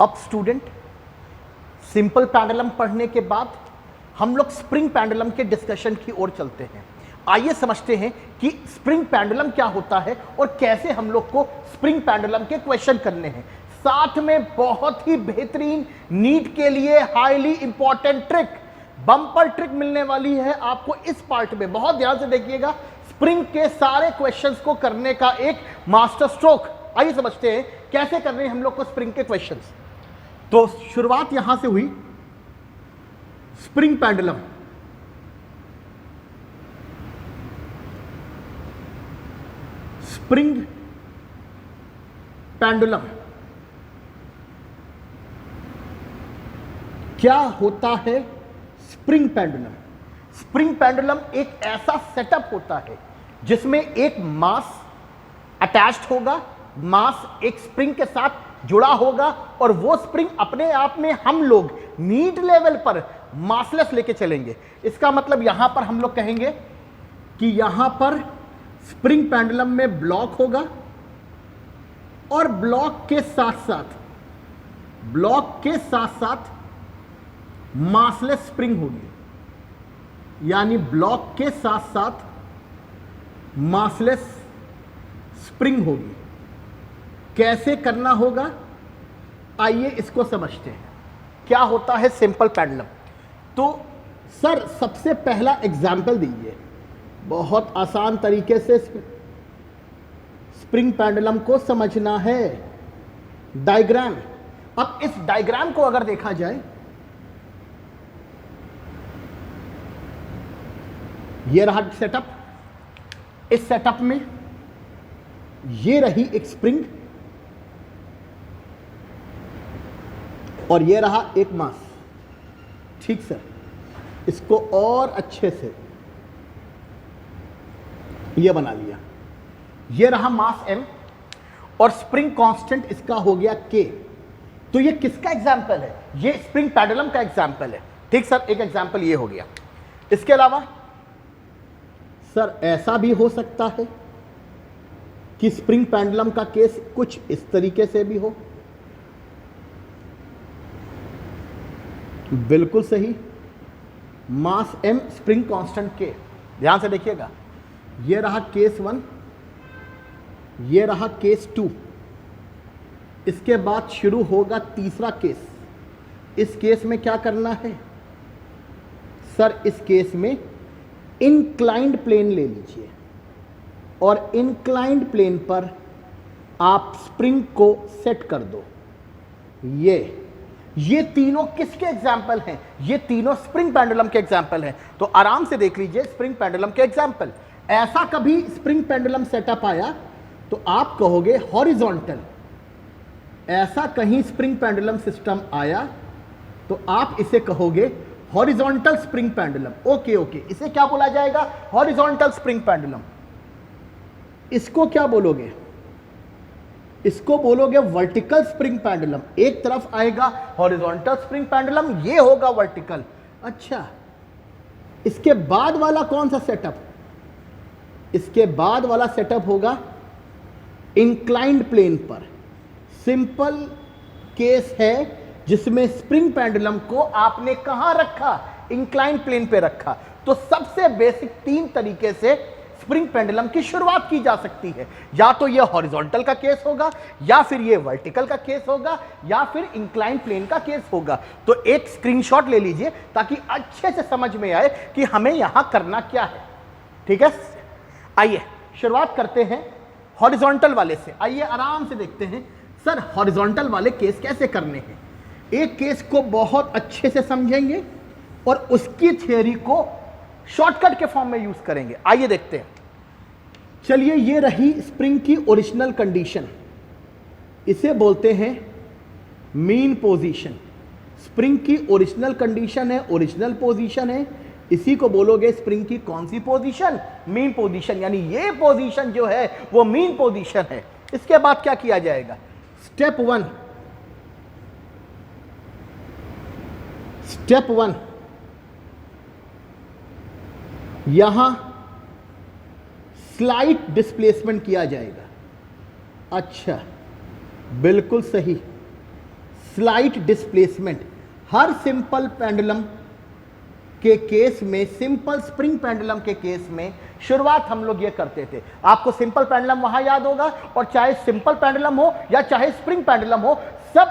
अब student, simple pendulum पढ़ने के बाद हम लोग स्प्रिंग पेंडुलम के डिस्कशन की ओर चलते हैं। आइए समझते हैं कि स्प्रिंग पेंडुलम क्या होता है और कैसे हम लोग को स्प्रिंग पेंडुलम के क्वेश्चन करने हैं। साथ में बहुत ही बेहतरीन नीट के लिए highly important trick, bumper trick मिलने वाली है आपको इस पार्ट में। बहुत ध्यान से देखिएगा, स्प्रिंग के सारे क्वेश्चंस को करने का एक मास्टर स्ट्रोक। आइए समझते हैं कैसे कर रहे हैं हम लोग को स्प्रिंग के क्वेश्चंस। तो शुरुआत यहां से हुई, स्प्रिंग पेंडुलम। स्प्रिंग पेंडुलम क्या होता है? स्प्रिंग पेंडुलम, स्प्रिंग पेंडुलम एक ऐसा सेटअप होता है जिसमें एक मास अटैच्ड होगा, मास एक स्प्रिंग के साथ जुड़ा होगा और वो स्प्रिंग अपने आप में हम लोग नीड लेवल पर मासलेस लेके चलेंगे। इसका मतलब यहां पर हम लोग कहेंगे कि यहां पर स्प्रिंग पेंडुलम में ब्लॉक होगा और ब्लॉक के साथ साथ मासलेस स्प्रिंग होगी, यानी ब्लॉक के साथ साथ मासलेस स्प्रिंग होगी। कैसे करना होगा, आइए इसको समझते हैं। क्या होता है सिंपल पेंडुलम? तो सर सबसे पहला एग्जाम्पल दीजिए, बहुत आसान तरीके से स्प्रिंग पेंडुलम को समझना है। डायग्राम। अब इस डायग्राम को अगर देखा जाए, ये रहा सेटअप। इस सेटअप में ये रही एक स्प्रिंग और ये रहा एक मास। ठीक सर, इसको और अच्छे से ये बना लिया। ये रहा मास m और स्प्रिंग कांस्टेंट इसका हो गया k। तो ये किसका एग्जाम्पल है? ये स्प्रिंग पेंडुलम का एग्जाम्पल है। ठीक सर, एक एग्जाम्पल ये हो गया। इसके अलावा सर ऐसा भी हो सकता है कि स्प्रिंग पेंडुलम का केस कुछ इस तरीके से भी हो। बिल्कुल सही, मास m, स्प्रिंग कांस्टेंट k। ध्यान से देखिएगा, ये रहा केस 1, ये रहा केस 2। इसके बाद शुरू होगा तीसरा केस। इस केस में क्या करना है सर? इस केस में इंक्लाइंड प्लेन ले लीजिए और इंक्लाइंड प्लेन पर आप स्प्रिंग को सेट कर दो। ये तीनों किसके एग्जाम्पल हैं? ये तीनों स्प्रिंग पेंडुलम के एग्जाम्पल हैं। तो आराम से देख लीजिए स्प्रिंग पेंडुलम के एग्जाम्पल। ऐसा कभी स्प्रिंग पेंडुलम सेटअप आया तो आप कहोगे हॉरिजॉन्टल। ऐसा कहीं स्प्रिंग पेंडुलम सिस्टम आया तो आप इसे कहोगे हॉरिजॉन्टल स्प्रिंग पेंडुलम। ओके, इसे क्या बोला जाएगा? Horizontal spring pendulum. इसको क्या बोलोगे? इसको बोलोगे वर्टिकल स्प्रिंग पेंडुलम। एक तरफ आएगा हॉरिजॉन्टल स्प्रिंग पेंडुलम, ये होगा वर्टिकल। अच्छा, इसके बाद वाला कौन सा सेटअप? इसके बाद वाला सेटअप होगा इंक्लाइंड प्लेन पर। सिंपल केस है जिसमें स्प्रिंग पेंडुलम को आपने कहां रखा? इंक्लाइंड प्लेन पे रखा। तो सबसे बेसिक 3 तरीके से स्प्रिंग पेंडुलम की शुरुआत की जा सकती है। या तो ये हॉरिजॉन्टल का केस होगा, या फिर ये वर्टिकल का केस होगा, या फिर इंक्लाइंड प्लेन का केस होगा। तो एक स्क्रीनशॉट ले लीजिए ताकि अच्छे से समझ में आए कि हमें यहां करना क्या है। ठीक है, आइए शुरुआत करते हैं हॉरिजॉन्टल वाले से। आइए आराम से देखते हैं सर हॉरिजॉन्टल वाले केस कैसे करने हैं। एक केस को बहुत अच्छे से समझेंगे और उसकी थ्योरी को शॉर्टकट के फॉर्म में यूज करेंगे। आइए देखते हैं। चलिए, ये रही स्प्रिंग की ओरिजिनल कंडीशन, इसे बोलते हैं मीन पोजीशन। स्प्रिंग की ओरिजिनल कंडीशन है, ओरिजिनल पोजीशन है, इसी को बोलोगे स्प्रिंग की कौन सी पोजीशन? Mean position. यानी ये पोजीशन जो है वो मीन पोजीशन है। इसके बाद क्या किया जाएगा? स्टेप 1, यहां स्लाइट डिस्प्लेसमेंट किया जाएगा। अच्छा, बिल्कुल सही, स्लाइट डिस्प्लेसमेंट। हर सिंपल पेंडुलम के केस में, सिंपल स्प्रिंग पेंडुलम के केस में शुरुआत हम लोग ये करते थे। आपको सिंपल पेंडुलम वहां याद होगा, और चाहे सिंपल पेंडुलम हो या चाहे स्प्रिंग पेंडुलम हो, सब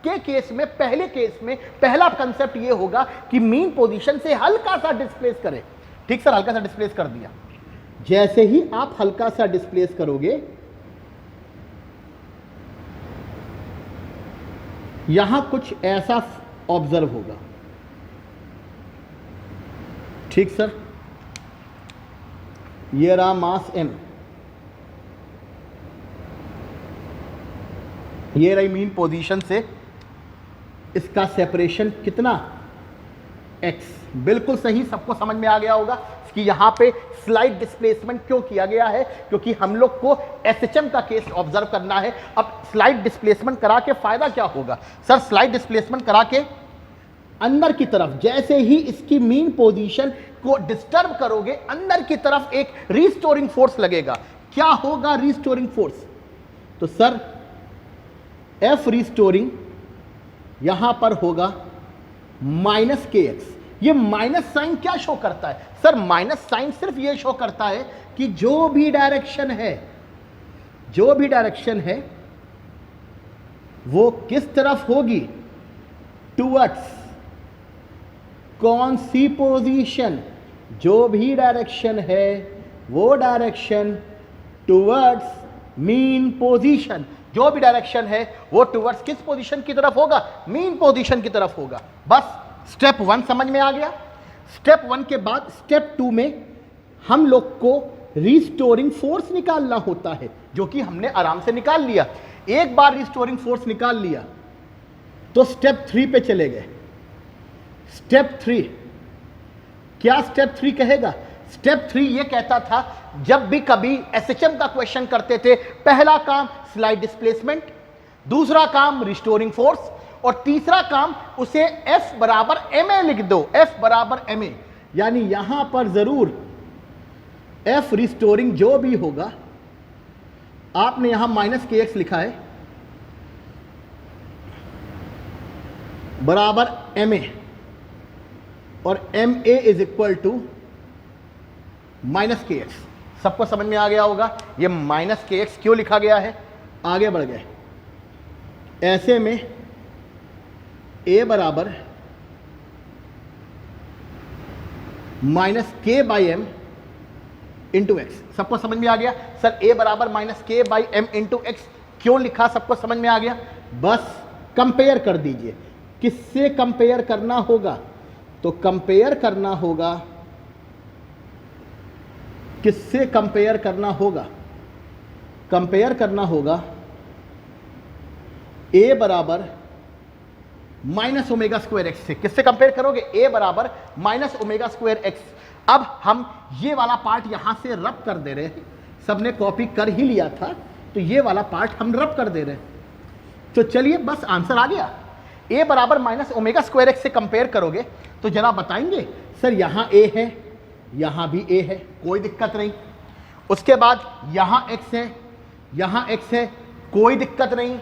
के केस में, पहले केस में पहला कंसेप्ट ये होगा कि मीन पोजीशन से हल्का सा डिस्प्लेस करें। ठीक सर, हल्का सा डिस्प्लेस कर दिया। जैसे ही आप हल्का सा डिस्प्लेस करोगे, यहां कुछ ऐसा ऑब्जर्व होगा। ठीक सर, ये रहा मास m, ये रही मीन पोजीशन से इसका सेपरेशन कितना, x। बिल्कुल सही, सबको समझ में आ गया होगा कि यहां पे स्लाइड डिस्प्लेसमेंट क्यों किया गया है, क्योंकि हम लोग को एसएचएम का केस ऑब्जर्व करना है। अब स्लाइड डिस्प्लेसमेंट करा के फायदा क्या होगा सर? स्लाइड डिस्प्लेसमेंट करा के अंदर की तरफ जैसे ही इसकी मीन पोजीशन को डिस्टर्ब करोगे, अंदर की तरफ एक रिस्टोरिंग फोर्स लगेगा। क्या होगा रिस्टोरिंग फोर्स? तो सर एफ रिस्टोरिंग यहां पर होगा माइनस के एक्स। ये माइनस साइन क्या शो करता है सर? माइनस साइन सिर्फ ये शो करता है कि जो भी डायरेक्शन है वो किस तरफ होगी, टुवर्ड्स कौन सी पोजीशन, जो भी डायरेक्शन है वो डायरेक्शन टुवर्ड्स मीन पोजीशन। जो भी डायरेक्शन है वो टुवर्ड्स किस पोजीशन की तरफ होगा? मीन पोजीशन की तरफ होगा। बस स्टेप 1 समझ में आ गया। स्टेप 1 के बाद स्टेप 2 में हम लोग को रिस्टोरिंग फोर्स निकालना होता है, जो कि हमने आराम से निकाल लिया। एक बार रिस्टोरिंग फोर्स निकाल लिया तो स्टेप 3 पे चले गए। स्टेप 3 क्या स्टेप 3 कहेगा? स्टेप 3 ये कहता था, जब भी कभी एसएचएम का क्वेश्चन करते थे, पहला काम स्लाइड डिस्प्लेसमेंट, दूसरा काम रिस्टोरिंग फोर्स, और तीसरा काम उसे F बराबर ma लिख दो। F बराबर ma, यानी यहां पर जरूर F रिस्टोरिंग जो भी होगा, आपने यहां माइनस के एक्स लिखा है, बराबर ma, और ma is equal to minus k x. सबको समझ में आ गया होगा ये माइनस के एक्स क्यों लिखा गया है। आगे बढ़ गए। ऐसे में a बराबर माइनस के बाई एम इंटू एक्स। सबको समझ में आ गया सर? a बराबर माइनस के बाई एम इंटू एक्स क्यों लिखा, सबको समझ में आ गया। बस कंपेयर कर दीजिए। किससे कंपेयर करना होगा? तो कंपेयर करना होगा, किससे कंपेयर करना होगा? कंपेयर करना होगा a बराबर माइनस ओमेगा स्क्वायर एक्स से। किससे कंपेयर करोगे? a बराबर माइनस ओमेगा स्क्वायर एक्स। अब हम ये वाला पार्ट यहां से रब कर दे रहे हैं, सबने कॉपी कर ही लिया था, तो ये वाला पार्ट हम रब कर दे रहे हैं। तो चलिए बस आंसर आ गया। a बराबर माइनस ओमेगा स्क्वायर एक्स से कंपेयर करोगे तो जरा बताएंगे सर, यहां a है, यहां भी a है, कोई दिक्कत नहीं। उसके बाद यहां x है, यहां x है, कोई दिक्कत नहीं।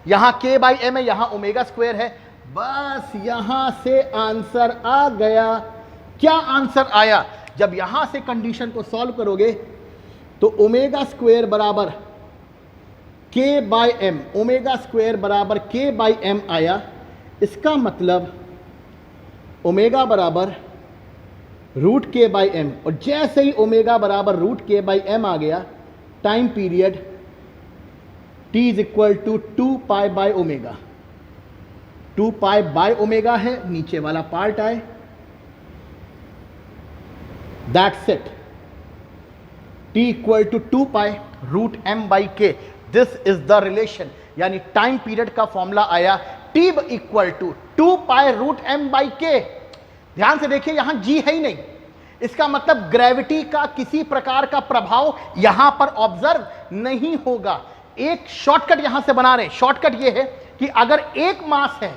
यहां k बाई एम है, यहां ओमेगा स्क्वायर है। बस यहां से आंसर आ गया। क्या आंसर आया? जब यहां से कंडीशन को सॉल्व करोगे तो ओमेगा स्क्वायर बराबर k by M, omega square बराबर k बाई एम आया। इसका मतलब ओमेगा बराबर रूट के बाई एम, और जैसे ही ओमेगा बराबर रूट के बाई एम आ गया, time period t is equal to 2 pi by omega. 2 pi by omega है, नीचे वाला पार्ट आए, that's it. t equal to 2 pi root m by K, this is the relation. यानी time period का formula आया t equal to 2 pi root m by K. ध्यान से देखिए, यहां g है ही नहीं, इसका मतलब ग्रेविटी का किसी प्रकार का प्रभाव यहां पर ऑब्जर्व नहीं होगा। एक शॉर्टकट यहां से बना रहे हैं। शॉर्टकट यह है कि अगर एक मास है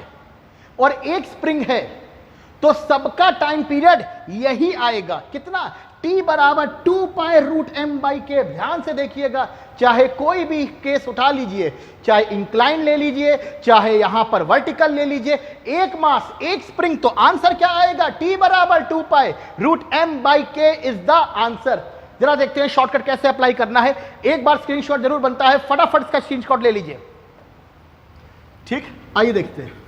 और एक स्प्रिंग है तो सबका टाइम पीरियड यही आएगा। कितना? T बराबर 2 pi root m by K. ध्यान से देखिएगा, चाहे कोई भी केस उठा लीजिए, चाहे इंक्लाइन ले लीजिए, चाहे यहां पर वर्टिकल ले लीजिए, एक मास एक स्प्रिंग, तो आंसर क्या आएगा? T बराबर 2 पाई रूट m बाई के इज द आंसर। जरा देखते हैं शॉर्टकट कैसे अप्लाई करना है। एक बार स्क्रीनशॉट जरूर बनता है, फटाफट इसका स्क्रीनशॉट ले लीजिए। ठीक, आइए देखते हैं।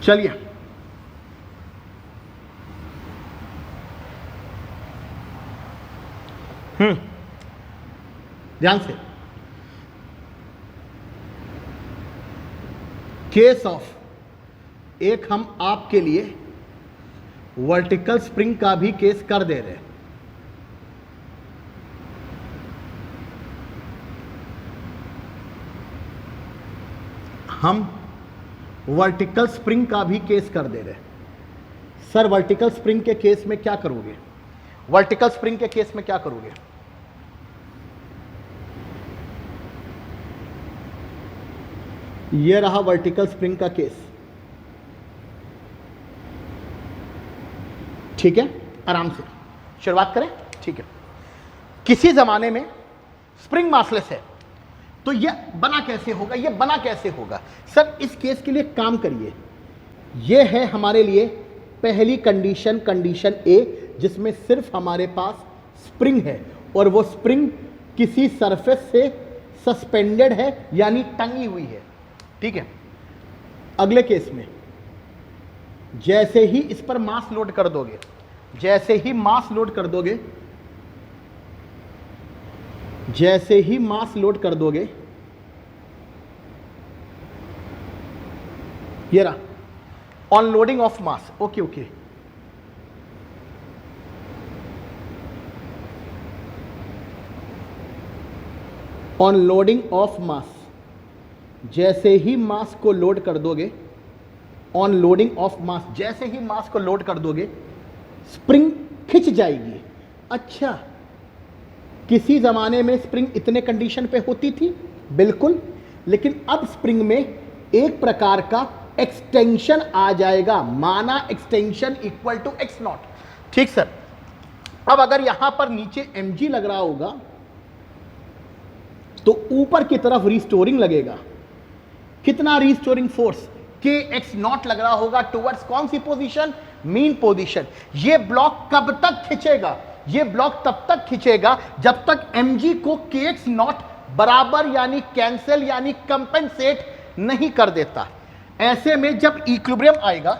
चलिए, ध्यान से, केस ऑफ एक हम आपके लिए वर्टिकल स्प्रिंग का भी केस कर दे रहे हैं। हम वर्टिकल स्प्रिंग का भी केस कर दे रहे हैं। सर वर्टिकल स्प्रिंग के केस में क्या करोगे? वर्टिकल स्प्रिंग के केस में क्या करोगे? यह रहा वर्टिकल स्प्रिंग का केस। ठीक है, आराम से शुरुआत करें। ठीक है, किसी जमाने में स्प्रिंग मासलेस है, तो यह बना कैसे होगा? यह बना कैसे होगा? सर इस केस के लिए काम करिए, यह है हमारे लिए पहली कंडीशन, कंडीशन ए, जिसमें सिर्फ हमारे पास स्प्रिंग है और वो स्प्रिंग किसी सरफेस से सस्पेंडेड है, यानी टंगी हुई है। ठीक है, अगले केस में जैसे ही इस पर मास लोड कर दोगे, जैसे ही मास लोड कर दोगे, जैसे ही मास लोड कर दोगे, ये रहा on loading of mass. Okay okay, on loading of mass, जैसे ही मास को लोड कर दोगे, ऑन लोडिंग ऑफ मास, जैसे ही मास को लोड कर दोगे, स्प्रिंग खिंच जाएगी। अच्छा, किसी जमाने में स्प्रिंग इतने कंडीशन पे होती थी, बिल्कुल, लेकिन अब स्प्रिंग में एक प्रकार का एक्सटेंशन आ जाएगा, माना extension equal to x nought. ठीक सर, अब अगर यहां पर नीचे mg लग रहा होगा तो ऊपर की तरफ रिस्टोरिंग लगेगा। कितना रिस्टोरिंग फोर्स? kx नॉट लग रहा होगा टुवर्ड्स कौन सी पोजीशन? Mean position. ये ब्लॉक कब तक खिंचेगा? ये ब्लॉक तब तक खिंचेगा जब तक mg को kx नॉट बराबर यानी कैंसिल यानी कंपेंसेट नहीं कर देता। ऐसे में जब इक्विलिब्रियम आएगा,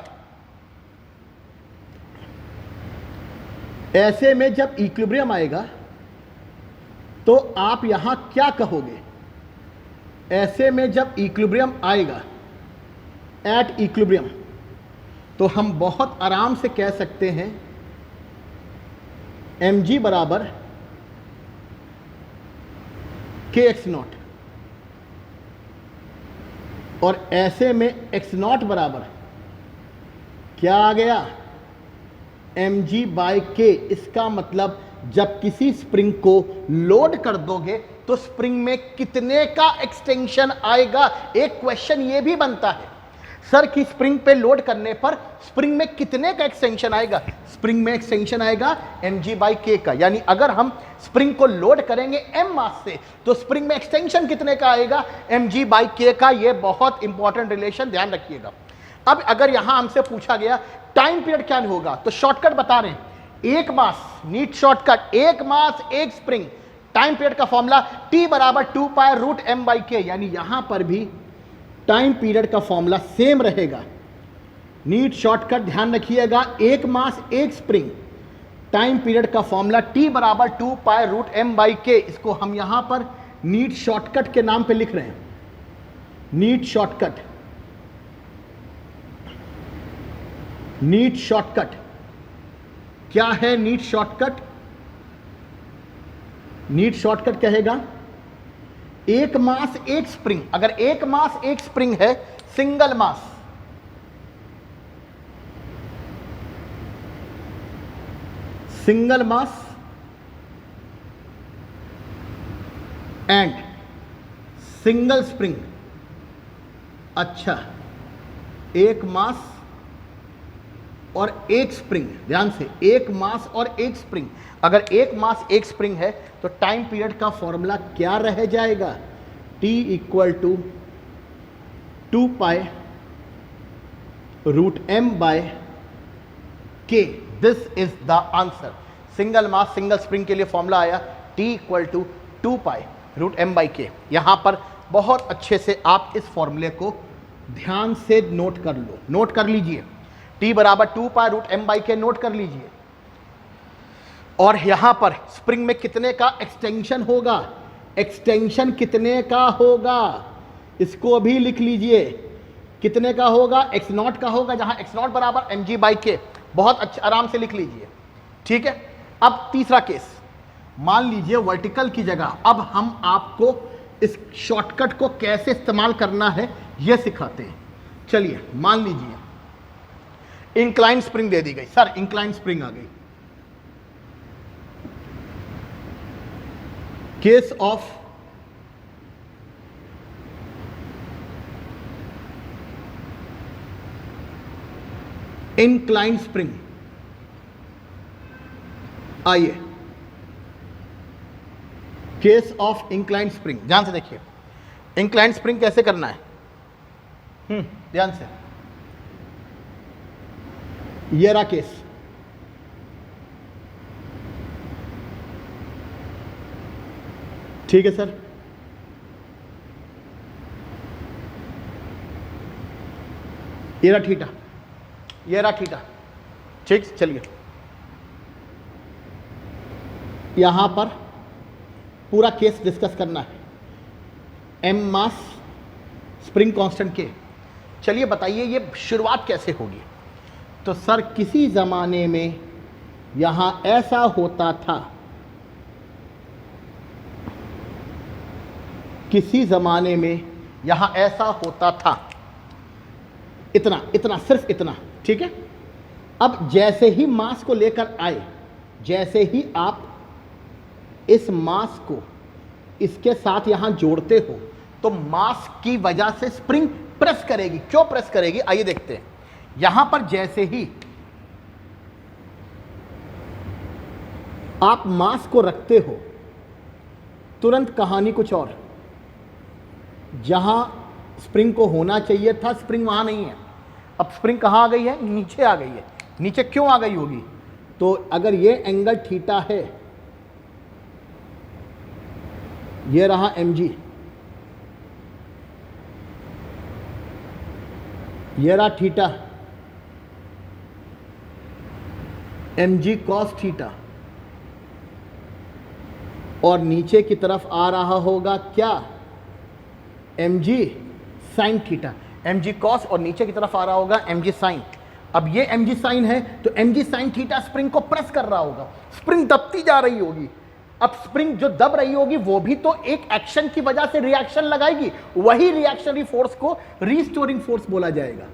ऐसे में जब इक्विलिब्रियम आएगा तो आप यहां क्या कहोगे? ऐसे में जब इक्विलिब्रियम आएगा, एट इक्विलिब्रियम, तो हम बहुत आराम से कह सकते हैं mg बराबर kx नॉट, और ऐसे में x नॉट बराबर क्या आ गया? mg by k। इसका मतलब जब किसी स्प्रिंग को लोड कर दोगे तो स्प्रिंग में कितने का एक्सटेंशन आएगा? एक क्वेश्चन ये भी बनता है, सर की स्प्रिंग पे लोड करने पर स्प्रिंग में कितने का एक्सटेंशन आएगा? स्प्रिंग में एक्सटेंशन आएगा mg बाई k का, यानी अगर हम स्प्रिंग को लोड करेंगे m मास से तो स्प्रिंग में एक्सटेंशन कितने का आएगा? mg बाई k का। ये बहुत इंपॉर्टेंट रिलेशन, ध्यान रखिएगा। अब अगर यहां हमसे पूछा गया टाइम पीरियड क्या होगा, तो शॉर्टकट बता रहे हैं, एक मास, नीट शॉर्टकट, एक मास एक स्प्रिंग, टाइम पीरियड का फॉर्मूला t बराबर 2 pi root m by k, यानी यहां पर भी टाइम पीरियड का फॉर्मूला सेम रहेगा। नीट शॉर्टकट ध्यान रखिएगा, एक मास एक स्प्रिंग, टाइम पीरियड का फॉर्मूला t बराबर 2 pi root m by k। इसको हम यहां पर नीट शॉर्टकट के नाम पे लिख रहे हैं, नीट शॉर्टकट। नीट शॉर्टकट क्या है? नीट शॉर्टकट, नीट शॉर्टकट कहेगा एक मास एक स्प्रिंग। अगर एक मास एक स्प्रिंग है, single mass, single mass and single spring. अच्छा, एक मास और एक स्प्रिंग, ध्यान से, एक मास और एक स्प्रिंग। अगर एक मास एक स्प्रिंग है तो टाइम पीरियड का फॉर्मूला क्या रह जाएगा? T equal to 2 pi root m by k. This is the answer. Single mass single spring के लिए फॉर्मूला आया T equal to 2 pi root m by k. यहां पर बहुत अच्छे से आप इस फॉर्मूले को ध्यान से नोट कर लो, नोट कर लीजिए। T बराबर 2 पाई रूट एम बाई के नोट कर लीजिए। और यहां पर स्प्रिंग में कितने का एक्सटेंशन होगा? एक्सटेंशन कितने का होगा इसको अभी लिख लीजिए। कितने का होगा? x नॉट का होगा, जहां x नॉट बराबर mg बाई के। बहुत अच्छा, आराम से लिख लीजिए, ठीक है। अब तीसरा केस, मान लीजिए वर्टिकल की जगह अब हम आपको इस शॉर्टकट को कैसे इस्तेमाल करना है यह सिखाते हैं। चलिए मान लीजिए इंक्लाइन स्प्रिंग दे दी गई। सर इंक्लाइन स्प्रिंग आ गई। केस ऑफ इंक्लाइन स्प्रिंग, आइए केस ऑफ इंक्लाइन स्प्रिंग, ध्यान से देखिए इंक्लाइन स्प्रिंग कैसे करना है। ध्यान से, ये रहा केस। ठीक है सर, ये रहा थीटा, ये रहा थीटा, ठीक। चलिए यहां पर पूरा केस डिस्कस करना है। एम मास, स्प्रिंग कांस्टेंट के। चलिए बताइए ये शुरुआत कैसे होगी? तो सर किसी ज़माने में यहां ऐसा होता था, किसी ज़माने में यहां ऐसा होता था, इतना इतना, सिर्फ इतना, ठीक है। अब जैसे ही मास को लेकर आए, जैसे ही आप इस मास को इसके साथ यहां जोड़ते हो तो मास की वजह से स्प्रिंग प्रेस करेगी। क्यों प्रेस करेगी? आइए देखते हैं। यहां पर जैसे ही आप मास को रखते हो तुरंत कहानी कुछ और। जहां स्प्रिंग को होना चाहिए था स्प्रिंग वहां नहीं है। अब स्प्रिंग कहां आ गई है? नीचे आ गई है। नीचे क्यों आ गई होगी? तो अगर ये एंगल थीटा है, ये रहा mg, ये रहा थीटा, mg cos थीटा, और नीचे की तरफ आ रहा होगा क्या? mg sin theta, mg cos, और नीचे की तरफ आ रहा होगा mg sin। अब ये mg sin है तो mg sin थीटा स्प्रिंग को प्रेस कर रहा होगा, स्प्रिंग दबती जा रही होगी। अब स्प्रिंग जो दब रही होगी वो भी तो एक एक्शन की वजह से रिएक्शन लगाएगी, वही रिएक्शनरी फोर्स को रीस्टोरिंग फोर्स बोला जाएगा।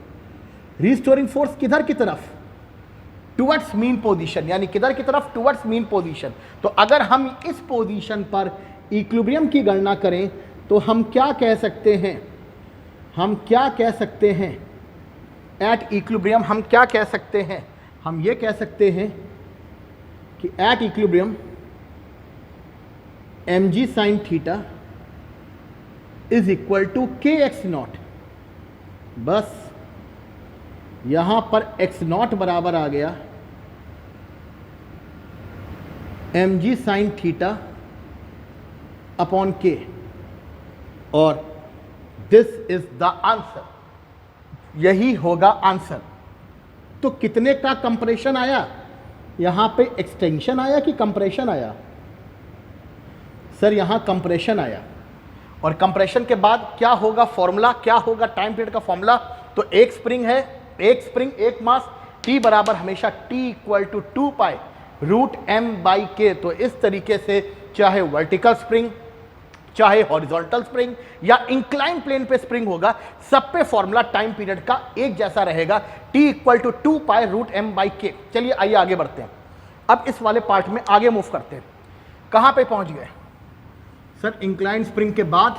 रीस्टोरिंग फोर्स किधर की तरफ? टुवर्ड्स मीन पोजीशन, यानी किधर की तरफ? Towards mean position. तो अगर हम इस पोजीशन पर इक्विलिब्रियम की गणना करें तो हम क्या कह सकते हैं? हम क्या कह सकते हैं एट इक्विलिब्रियम? हम क्या कह सकते हैं? हम ये कह सकते हैं कि at equilibrium mg sin theta is equal to kx nought. बस यहां पर x नॉट बराबर आ गया mg sin theta upon k, और दिस इज द आंसर। यही होगा आंसर। तो कितने का कंप्रेशन आया? यहां पे एक्सटेंशन आया कि कंप्रेशन आया? सर यहां कंप्रेशन आया। और कंप्रेशन के बाद क्या होगा? फॉर्मूला क्या होगा टाइम पीरियड का फॉर्मूला? तो एक स्प्रिंग है, एक स्प्रिंग एक मास, T बराबर हमेशा T equal to 2 pi root m by K. तो इस तरीके से चाहे वर्टिकल स्प्रिंग, चाहे हॉरिजॉन्टल स्प्रिंग या इंक्लाइन प्लेन पे स्प्रिंग होगा, सब पे फॉर्मूला टाइम पीरियड का एक जैसा रहेगा, T equal to 2 pi root m by K. चलिए आइए आगे बढ़ते हैं। अब इस वाले पार्ट में आगे मूव करते हैं। कहां पे पहुंच गए सर? इंक्लाइन स्प्रिंग के बाद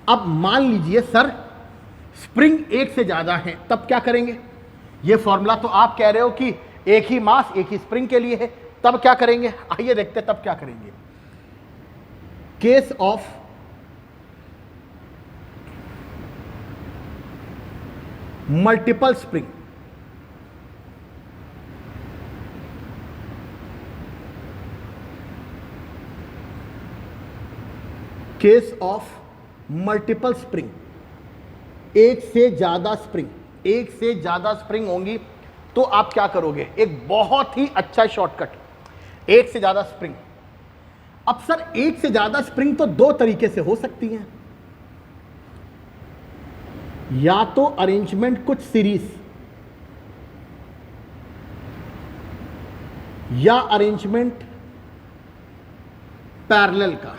अब मान लीजिए सर स्प्रिंग एक से ज्यादा है तब क्या करेंगे? ये फॉर्मूला तो आप कह रहे हो कि एक ही मास एक ही स्प्रिंग के लिए है, तब क्या करेंगे? आइए देखते हैं तब क्या करेंगे। Case of multiple spring, case of multiple spring, एक से ज्यादा स्प्रिंग, एक से ज्यादा स्प्रिंग होंगी तो आप क्या करोगे? एक बहुत ही अच्छा शॉर्टकट, एक से ज्यादा स्प्रिंग। अब सर एक से ज्यादा स्प्रिंग तो दो तरीके से हो सकती हैं, या तो अरेंजमेंट कुछ सीरीज, या अरेंजमेंट पैरेलल का,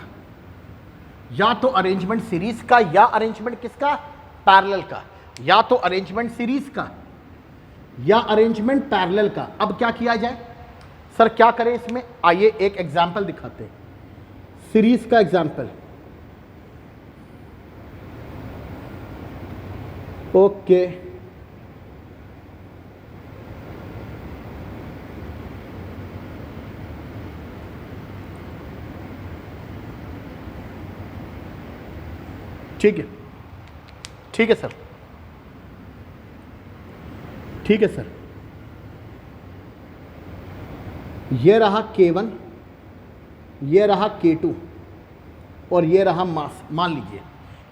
या तो अरेंजमेंट सीरीज का या अरेंजमेंट किसका? पैरेलल का, या तो अरेंजमेंट सीरीज का या अरेंजमेंट पैरेलल का। अब क्या किया जाए सर, क्या करें इसमें? आइए एक एग्जांपल दिखाते हैं, सीरीज का एग्जांपल। ओके, ठीक है, ठीक है सर, ठीक है सर। ये रहा K1, ये रहा K2 और ये रहा मास। मान लीजिए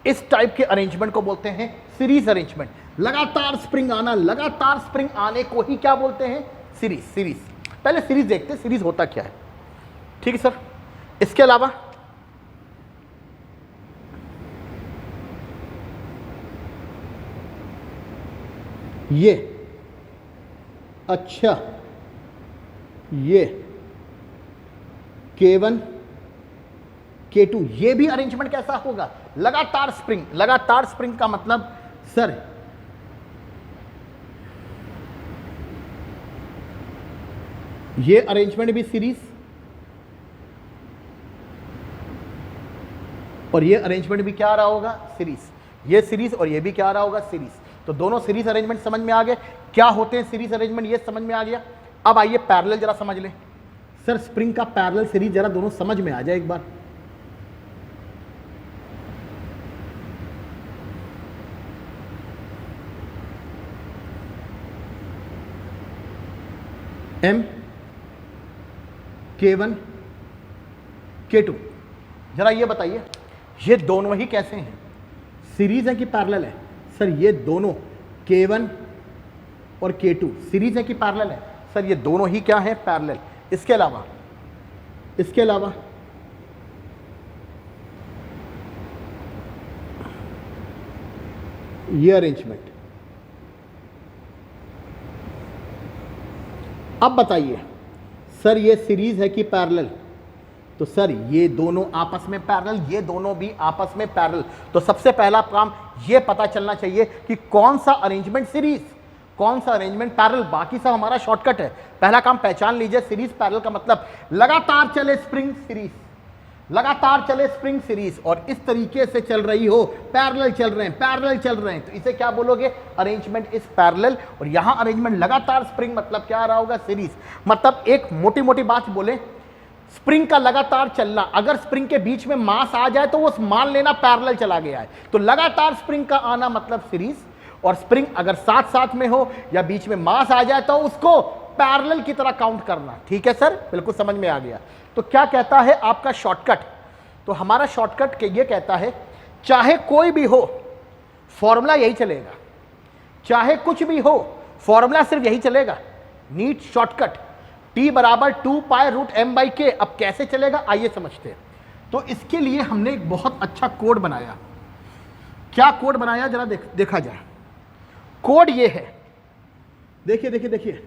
इस टाइप के अरेंजमेंट को बोलते हैं सीरीज अरेंजमेंट। लगातार स्प्रिंग आना, लगातार स्प्रिंग आने को ही क्या बोलते हैं? सीरीज। सीरीज, पहले सीरीज देखते हैं सीरीज होता क्या है। ठीक है सर, इसके अलावा ये, अच्छा ये K1 K2, ये भी अरेंजमेंट कैसा होगा? लगातार स्प्रिंग। लगातार स्प्रिंग का मतलब सर ये अरेंजमेंट भी सीरीज और ये अरेंजमेंट भी क्या रहा होगा? सीरीज। ये सीरीज और ये भी क्या रहा होगा? सीरीज। तो दोनों सीरीज अरेंजमेंट समझ में आ गए क्या होते हैं सीरीज अरेंजमेंट, ये समझ में आ गया। अब आइए पैरेलल जरा समझ लें। सर स्प्रिंग का पैरेलल सीरीज जरा दोनों समझ में आ जाए एक बार। M K1 K2, जरा ये बताइए ये दोनों ही कैसे हैं? सीरीज है कि पैरेलल है? सर ये दोनों K1 और K2 सीरीज है कि पैरेलल है? सर ये दोनों ही क्या है? पैरेलल। इसके अलावा, इसके अलावा ये अरेंजमेंट। अब बताइए सर ये सीरीज है कि पैरेलल? तो सर ये दोनों आपस में पैरेलल, ये दोनों भी आपस में पैरेलल। तो सबसे पहला काम ये पता चलना चाहिए कि कौन सा अरेंजमेंट सीरीज, कौन सा अरेंजमेंट पैरेलल। बाकी सब हमारा शॉर्टकट है। पहला काम पहचान लीजिए, सीरीज पैरेलल का मतलब लगातार चले स्प्रिंग सीरीज, लगातार चले स्प्रिंग सीरीज और इस तरीके से चल रही हो, पैरेलल चल रहे हैं, पैरेलल चल रहे हैं, तो इसे क्या बोलोगे? Arrangement is parallel. और यहां अरेंजमेंट लगातार स्प्रिंग मतलब क्या आ रहा होगा? सीरीज। मतलब एक मोटी मोटी बात बोले, स्प्रिंग का लगातार चलना, अगर स्प्रिंग के बीच में मास आ जाए तो वो मान लेना पैरेलल चला गया है। तो लगातार स्प्रिंग का आना मतलब सीरीज, और स्प्रिंग अगर साथ साथ में हो या बीच में मास आ जाए तो उसको पैरेलल की तरह काउंट करना। ठीक है सर, बिल्कुल समझ में आ गया। तो क्या कहता है आपका शॉर्टकट? तो हमारा शॉर्टकट ये कहता है चाहे कोई भी हो फॉर्मूला यही चलेगा, चाहे कुछ भी हो फॉर्मूला सिर्फ यही चलेगा। नीट शॉर्टकट T बराबर 2π√m/k। अब कैसे चलेगा आइए समझते हैं। तो इसके लिए हमने एक बहुत अच्छा कोड बनाया। क्या कोड बनाया जरा देखा जाए। कोड ये है, देखिए देखिए देखिए,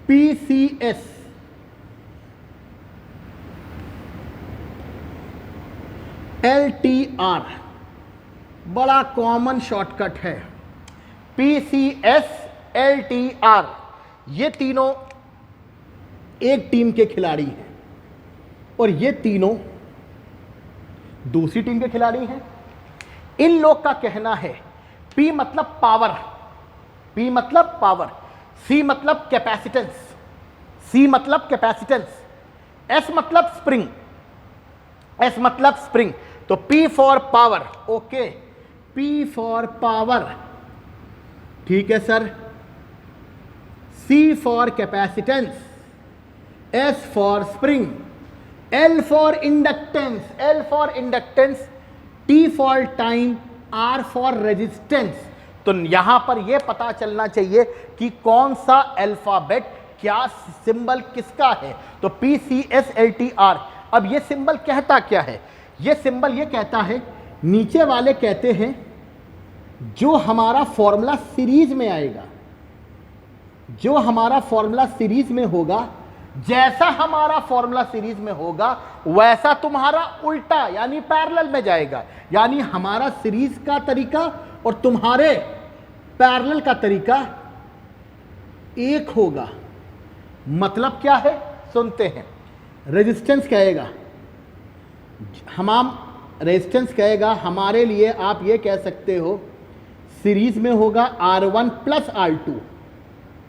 PCS LTR बड़ा कॉमन शॉर्टकट है। PCS LTR, ये तीनों एक टीम के खिलाड़ी हैं और ये तीनों दूसरी टीम के खिलाड़ी हैं। इन लोग का कहना है P मतलब पावर, P मतलब पावर, C मतलब कैपेसिटेंस, C मतलब कैपेसिटेंस, S मतलब स्प्रिंग, S मतलब स्प्रिंग। तो P for power, okay, P for power, ठीक है sir, C for capacitance, S for spring, L for inductance, L for inductance, T for time, R for resistance. तो यहां पर यह पता चलना चाहिए कि कौन सा अल्फाबेट, क्या सिंबल किसका है। तो PCSLTR। अब यह सिंबल कहता क्या है? यह सिंबल यह कहता है, नीचे वाले कहते हैं जो हमारा फॉर्मूला सीरीज में आएगा, जो हमारा फॉर्मूला सीरीज में होगा, जैसा हमारा फॉर्मूला सीरीज में होगा वैसा तुम्हारा उल्टा यानी पैरेलल में जाएगा। यानी हमारा सीरीज का तरीका और तुम्हारे पैरेलल का तरीका एक होगा। मतलब क्या है, सुनते हैं। रेजिस्टेंस कहेगा, रेजिस्टेंस कहेगा हमारे लिए, आप ये कह सकते हो सीरीज में होगा R1 प्लस R2।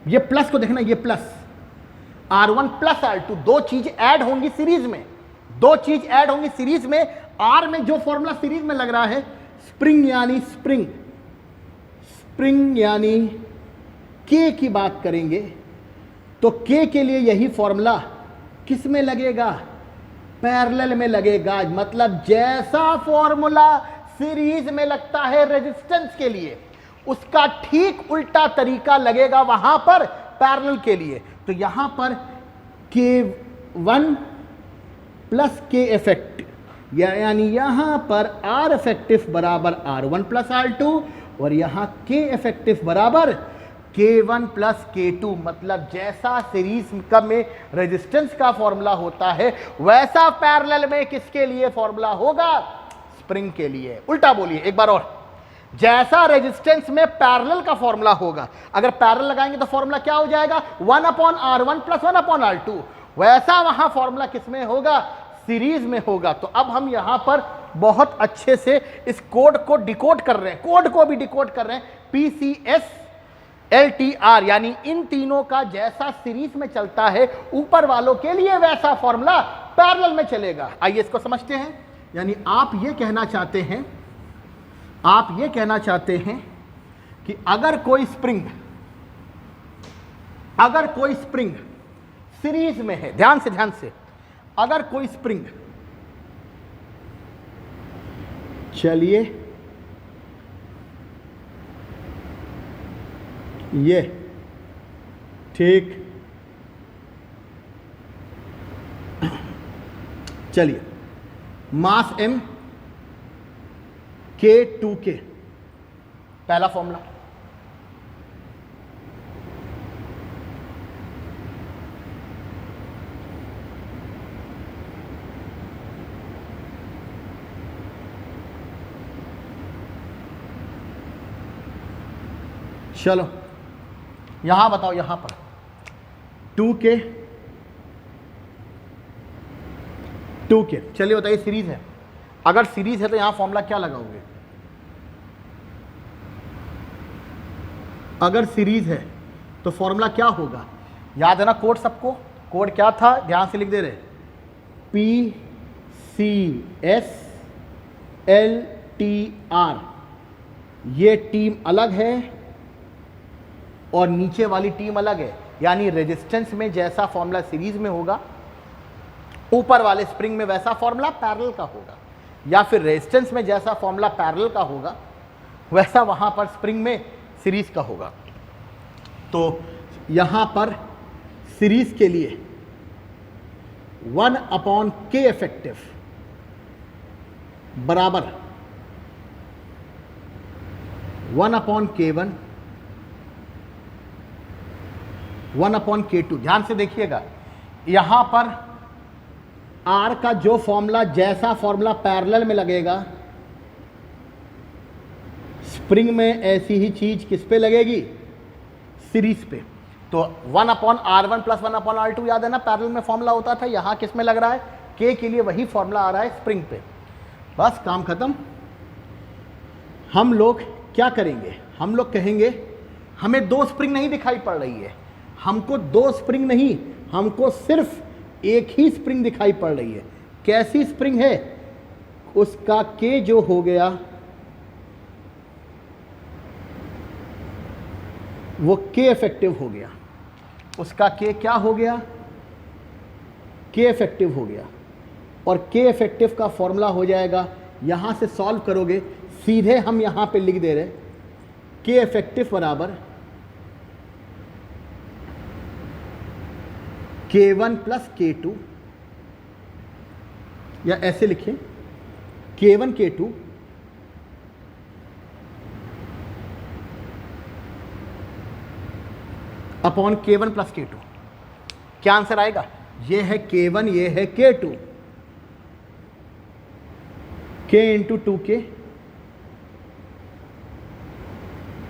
ये प्लस को देखना, ये प्लस R1 प्लस R2, दो चीज ऐड होंगी सीरीज में, दो चीज ऐड होंगी सीरीज में। R में जो फॉर्मूला सीरीज में लग रहा है, स्प्रिंग यानी स्प्रिंग, स्प्रिंग यानी K की बात करेंगे तो K के लिए यही फॉर्मूला किस में लगेगा, पैरेलल में लगेगा। मतलब जैसा फॉर्मूला सीरीज में लगता है रेजिस्टेंस के लिए, उसका ठीक उल्टा तरीका लगेगा वहां पर पैरेलल के लिए। तो यहां पर K1 प्लस K इफेक्टिव, यानी यहां पर R इफेक्टिव बराबर R1 प्लस R2 और यहां K इफेक्टिव बराबर K1 प्लस K2। मतलब जैसा सीरीज का में रेजिस्टेंस का फॉर्मूला होता है वैसा पैरेलल में किसके लिए फॉर्मूला होगा, स्प्रिंग के लिए। उल्टा बोलिए एक बार और, जैसा रेजिस्टेंस में पैरेलल का फॉर्मूला होगा, अगर पैरेलल लगाएंगे तो फॉर्मूला क्या हो जाएगा, 1/R1 प्लस 1/R2, वैसा वहां फॉर्मूला किसमें होगा, सीरीज में होगा। तो अब हम यहां पर बहुत अच्छे से इस कोड को डिकोड कर रहे हैं, कोड को भी डिकोड कर रहे हैं। PCSLTR यानी इन तीनों का जैसा सीरीज में चलता है ऊपर वालों के लिए वैसा फॉर्मूला पैरेलल में चलेगा। आइए इसको समझते हैं। यानी आप ये कहना चाहते हैं, आप ये कहना चाहते हैं कि अगर कोई स्प्रिंग सीरीज में है, ध्यान से, अगर कोई स्प्रिंग, चलिए ये ठीक, चलिए मास M K2K, पहला फॉर्मूला। चलो यहां बताओ, यहां पर 2K, चलिए बताइए सीरीज है, अगर सीरीज है तो यहां फॉर्मूला क्या लगाओगे, अगर सीरीज है तो फॉर्मूला क्या होगा, याद है ना कोड सबको, कोड क्या था ध्यान से लिख दे रहे, PCSLTR, ये टीम अलग है और नीचे वाली टीम अलग है। यानी रेजिस्टेंस में जैसा फॉर्मूला सीरीज में होगा ऊपर वाले स्प्रिंग में वैसा फॉर्मूला पैरेलल का होगा, या फिर रेजिस्टेंस में जैसा फॉर्मूला पैरेलल का होगा वैसा वहां पर स्प्रिंग में सीरीज का होगा। तो यहां पर सीरीज के लिए 1/K इफेक्टिव बराबर 1/K1 1/K2। ध्यान से देखिएगा, यहां पर R का जो फॉर्मूला जैसा फॉर्मूला पैरेलल में लगेगा, स्प्रिंग में ऐसी ही चीज किस पे लगेगी, सीरीज पे। तो 1/R1 प्लस 1/R2 याद है ना, पैरेलल में फॉर्मूला होता था, यहां किस में लग रहा है, K के लिए वही फॉर्मूला आ रहा है स्प्रिंग पे। बस काम खत्म। हम लोग क्या करेंगे, हम लोग कहेंगे हमें दो स्प्रिंग नहीं दिखाई पड़ रही है, हमको दो स्प्रिंग नहीं, हमको सिर्फ एक ही स्प्रिंग दिखाई पड़ रही है। कैसी स्प्रिंग है, उसका के जो हो गया वो के इफेक्टिव हो गया, उसका के क्या हो गया, के इफेक्टिव हो गया। और के इफेक्टिव का फॉर्मूला हो जाएगा, यहां से सॉल्व करोगे सीधे हम यहां पे लिख दे रहे के इफेक्टिव बराबर K1 प्लस K2, या ऐसे लिखें K1 K2 upon K1 plus K2। क्या आंसर आएगा, ये है K1, ये है K2, K into 2K,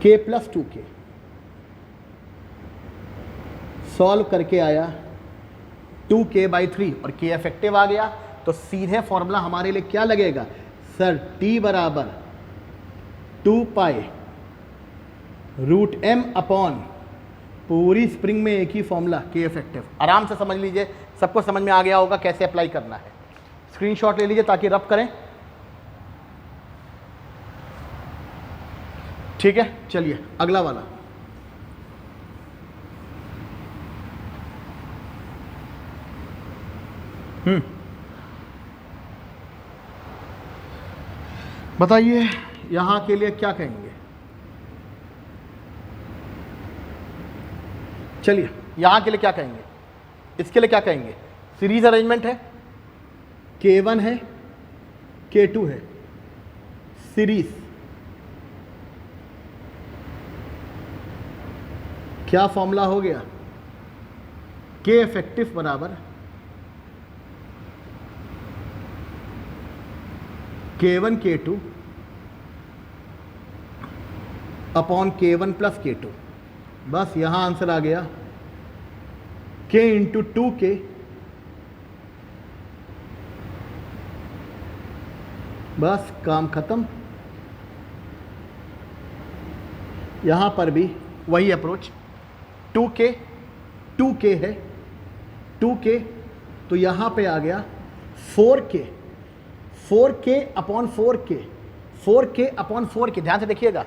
K plus 2K। Solve करके आया 2K/3 और K इफेक्टिव आ गया। तो सीधे फॉर्मूला हमारे लिए क्या लगेगा सर, T बराबर 2 पाई रूट m अपॉन पूरी स्प्रिंग में एक ही फॉर्मूला K इफेक्टिव। आराम से समझ लीजिए, सबको समझ में आ गया होगा कैसे अप्लाई करना है। स्क्रीनशॉट ले लीजिए ताकि रब करें। ठीक है, चलिए अगला वाला। बताइए यहां के लिए क्या कहेंगे। चलिए यहां के लिए क्या कहेंगे, इसके लिए क्या कहेंगे, सीरीज अरेंजमेंट है, K1 है K2 है, सीरीज। क्या फॉर्मूला हो गया, के इफेक्टिव बराबर K1 K2 upon K1 plus K2। बस यहां आंसर आ गया K इंटू 2K बस काम खत्म। यहां पर भी वही अप्रोच, 2K है 2K, तो यहां पे आ गया 4K upon 4K upon 4K। ध्यान से देखिएगा,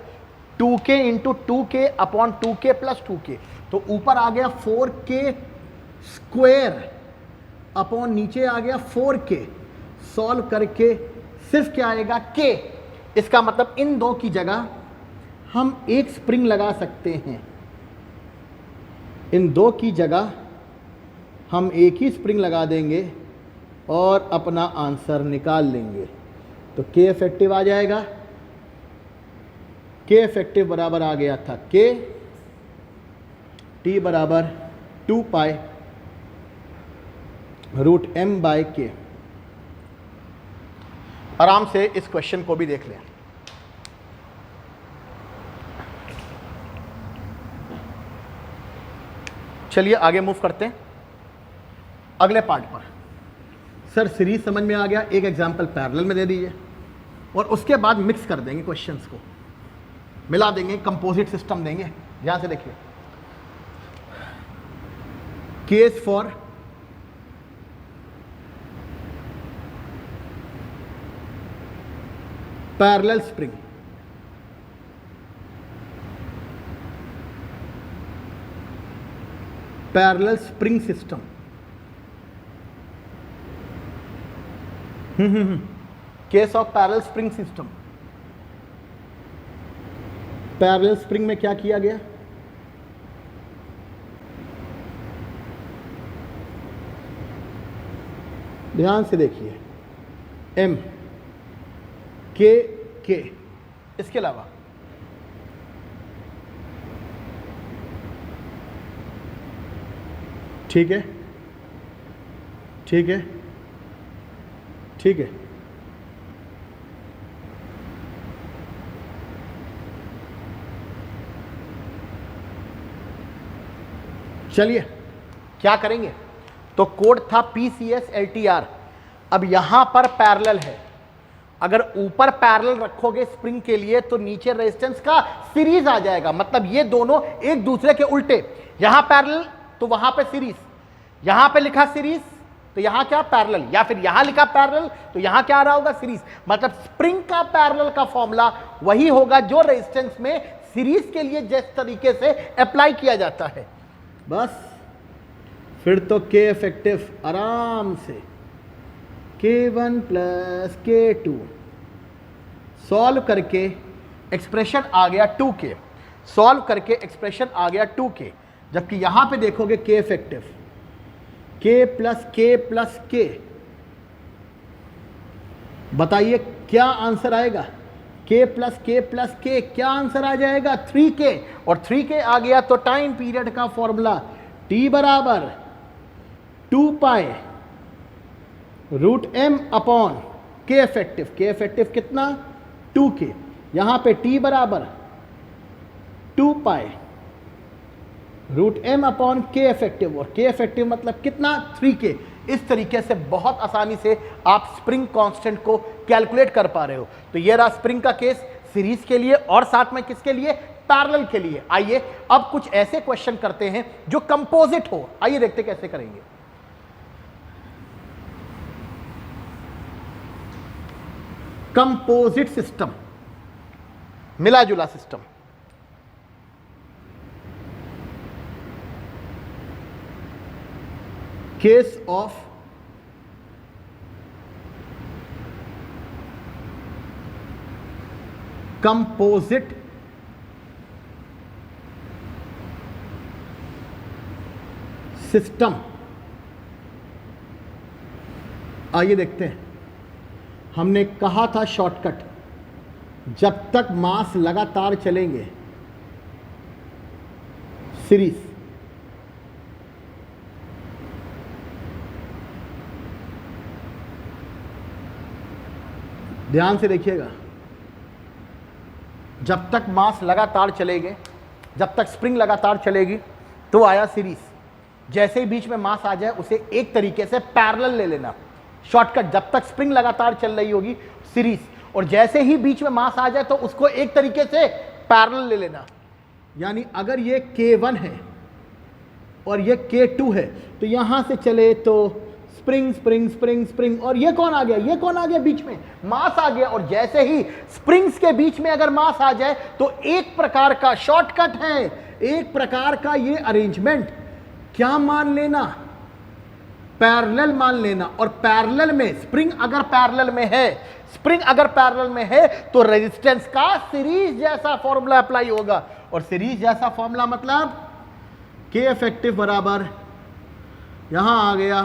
2K into 2K upon 2K plus 2K, तो ऊपर आ गया 4K स्क्वायर अपॉन नीचे आ गया 4K। सॉल्व करके सिर्फ क्या आएगा, K। इसका मतलब इन दो की जगह हम एक स्प्रिंग लगा सकते हैं, इन दो की जगह हम एक ही स्प्रिंग लगा देंगे और अपना आंसर निकाल लेंगे। तो के इफेक्टिव आ जाएगा, के इफेक्टिव बराबर आ गया था K, T बराबर 2 पाई रूट m/K। आराम से इस क्वेश्चन को भी देख लें। चलिए आगे मूव करते हैं अगले पार्ट पर। सर सीरीज समझ में आ गया, एक एग्जांपल पैरेलल में दे दीजिए और उसके बाद मिक्स कर देंगे, क्वेश्चंस को मिला देंगे, कंपोजिट सिस्टम देंगे। ध्यान से देखिए, case for parallel spring. Parallel spring system. Case of parallel spring system. Parallel spring में क्या किया गया, ध्यान से देखिए, M K इसके अलावा ठीक है, ठीक है, ठीक है। चलिए क्या करेंगे, तो कोड था PCS LTR। अब यहां पर पैरेलल है, अगर ऊपर पैरेलल रखोगे स्प्रिंग के लिए तो नीचे रेजिस्टेंस का सीरीज आ जाएगा, मतलब ये दोनों एक दूसरे के उल्टे, यहां पैरेलल तो वहां पे सीरीज, यहां पे लिखा सीरीज तो यहां क्या पैरेलल, या फिर यहां लिखा पैरेलल तो यहां क्या आ रहा होगा सीरीज। मतलब स्प्रिंग का पैरेलल का फॉर्मूला वही होगा जो रेजिस्टेंस में सीरीज के लिए जिस तरीके से अप्लाई किया जाता है। बस फिर तो के इफेक्टिव आराम से K1 प्लस K2 सॉल्व करके एक्सप्रेशन आ गया 2K, सॉल्व करके एक्सप्रेशन आ गया 2K, जबकि यहां पे देखोगे K effective K plus K, बताइए क्या आंसर आएगा। K प्लस K क्या आंसर आ जाएगा 3K, और 3K आ गया तो टाइम पीरियड का फॉर्मूला T बराबर 2 pi root m upon K effective कितना 2K, यहां पे T बराबर 2 pi root m upon K effective, और K इफेक्टिव मतलब कितना 3K। इस तरीके से बहुत आसानी से आप स्प्रिंग कांस्टेंट को कैलकुलेट कर पा रहे हो। तो ये रहा स्प्रिंग का केस सीरीज के लिए और साथ में किसके लिए, पैरेलल के लिए। आइए अब कुछ ऐसे क्वेश्चन करते हैं जो कंपोजिट हो, आइए देखते कैसे करेंगे। कंपोजिट सिस्टम, मिला जुला system. Case of composite system, आइए देखते हैं। हमने कहा था शॉर्टकट, जब तक मास लगातार चलेंगे सीरीज, ध्यान से देखिएगा, जब तक मास लगातार चलेंगे, जब तक स्प्रिंग लगातार चलेगी तो आया सीरीज। जैसे ही बीच में मास आ जाए उसे एक तरीके से पैरेलल ले लेना, शॉर्टकट। जब तक स्प्रिंग लगातार चल रही होगी सीरीज, और जैसे ही बीच में मास आ जाए तो उसको एक तरीके से पैरेलल ले लेना। यानी अगर ये K1 है और ये K2 है तो यहां से चले तो स्प्रिंग स्प्रिंग स्प्रिंग स्प्रिंग, और ये कौन आ गया, ये कौन आ गया बीच में, मास आ गया। और जैसे ही स्प्रिंग्स के बीच में अगर मास आ जाए तो एक प्रकार का शॉर्टकट है, एक प्रकार का ये अरेंजमेंट क्या मान लेना, पैरेलल मान लेना। और पैरेलल में स्प्रिंग अगर पैरेलल में है, स्प्रिंग अगर पैरेलल में है तो रेजिस्टेंस का सीरीज जैसा फॉर्मूला अप्लाई होगा। और सीरीज जैसा फॉर्मूला मतलब K इफेक्टिव बराबर यहां आ गया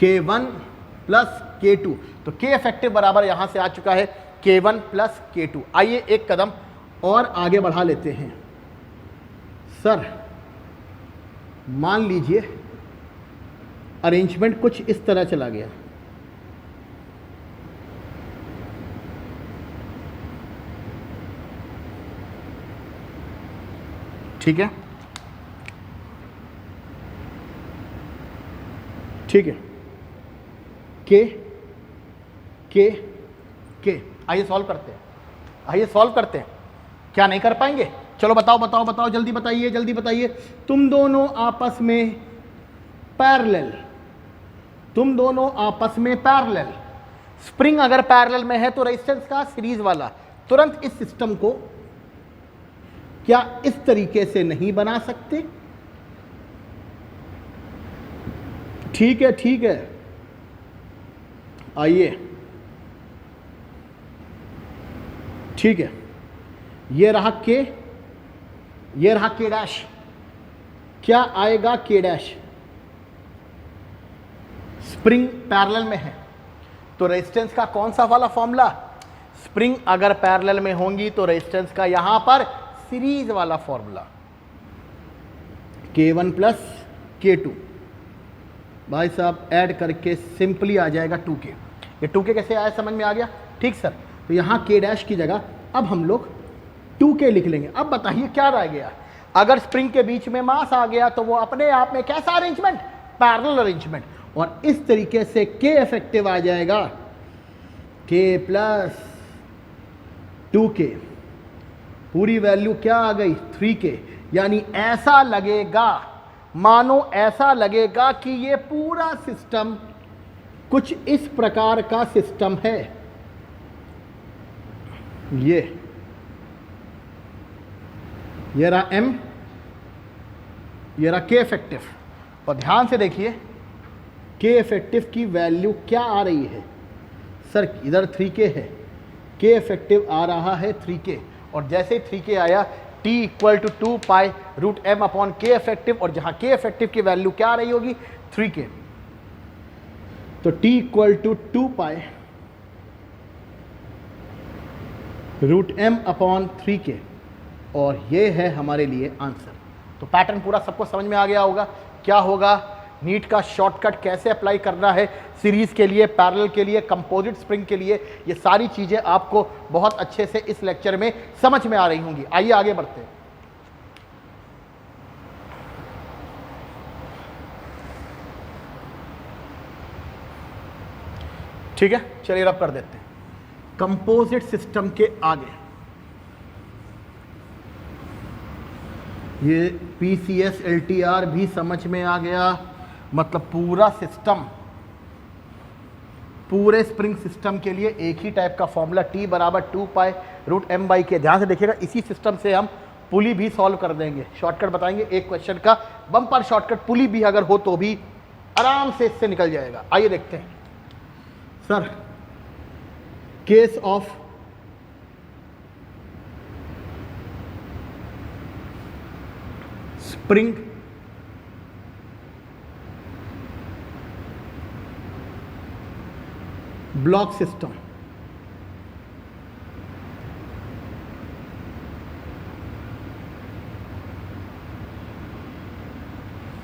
K1 प्लस K2, तो K इफेक्टिव बराबर यहां से आ चुका है K1 प्लस K2। आइए एक कदम और आगे बढ़ा लेते हैं। सर मान लीजिए अरेंजमेंट कुछ इस तरह चला गया, ठीक है, ठीक है, के आइए सॉल्व करते हैं, आइए सॉल्व करते हैं। क्या नहीं कर पाएंगे, चलो बताओ बताओ बताओ, जल्दी बताइए जल्दी बताइए। तुम दोनों आपस में पैरेलल, तुम दोनों आपस में पैरेलल, स्प्रिंग अगर पैरेलल में है तो रेजिस्टेंस का सीरीज वाला। तुरंत इस सिस्टम को क्या इस तरीके से नहीं बना सकते, ठीक है ठीक है। आइए ठीक है, ये रहा के, ये रहा के डैश, क्या आएगा के डैश, स्प्रिंग पैरेलल में है तो रेजिस्टेंस का कौन सा वाला फॉर्मूला, स्प्रिंग अगर पैरेलल में होंगी तो रेजिस्टेंस का यहां पर सीरीज वाला फॉर्मूला K1 प्लस K2। भाई साहब ऐड करके सिंपली आ जाएगा 2K। ये 2K कैसे आया, समझ में आ गया, ठीक सर। तो यहाँ K डैश की जगह अब हम लोग 2K लिख लेंगे। अब बताइए क्या रह गया, अगर स्प्रिंग के बीच में मास आ गया तो वो अपने आप में कैसा अरेंजमेंट, पैरेलल अरेंजमेंट। और इस तरीके से K इफेक्टिव आ जाएगा के प्लस 2k, पूरी वैल्यू क्या आ गई 3k। यानी ऐसा लगेगा, मानो ऐसा लगेगा कि ये पूरा सिस्टम कुछ इस प्रकार का सिस्टम है। ये रहा m, ये रहा k इफेक्टिव। और ध्यान से देखिए k इफेक्टिव की वैल्यू क्या आ रही है सर, इधर 3k है, k इफेक्टिव आ रहा है 3k। और जैसे ही 3k आया t equal to 2 pi root m upon k effective, और जहां k इफेक्टिव की वैल्यू क्या आ रही होगी 3k, तो t equal to 2 pi root m upon 3k, और ये है हमारे लिए आंसर। तो पैटर्न पूरा सबको समझ में आ गया होगा क्या होगा, नीट का शॉर्टकट कैसे अप्लाई करना है सीरीज के लिए, पैरेलल के लिए, कंपोजिट स्प्रिंग के लिए, ये सारी चीजें आपको बहुत अच्छे से इस लेक्चर में समझ में आ रही होंगी। आइए आगे बढ़ते हैं। ठीक है, चलिए रब कर देते हैं। कंपोजिट सिस्टम के आगे ये PCS LTR भी समझ में आ गया, मतलब पूरा सिस्टम, पूरे स्प्रिंग सिस्टम के लिए एक ही टाइप का फॉर्मूला T बराबर 2 pi root m by K. ध्यान से देखिएगा, इसी सिस्टम से हम पुली भी सॉल्व कर देंगे, शॉर्टकट बताएंगे एक क्वेश्चन का, बम्पर शॉर्टकट पुली भी अगर हो तो भी आराम से इससे निकल जाएगा। आइए देखते हैं sir, case of spring block system,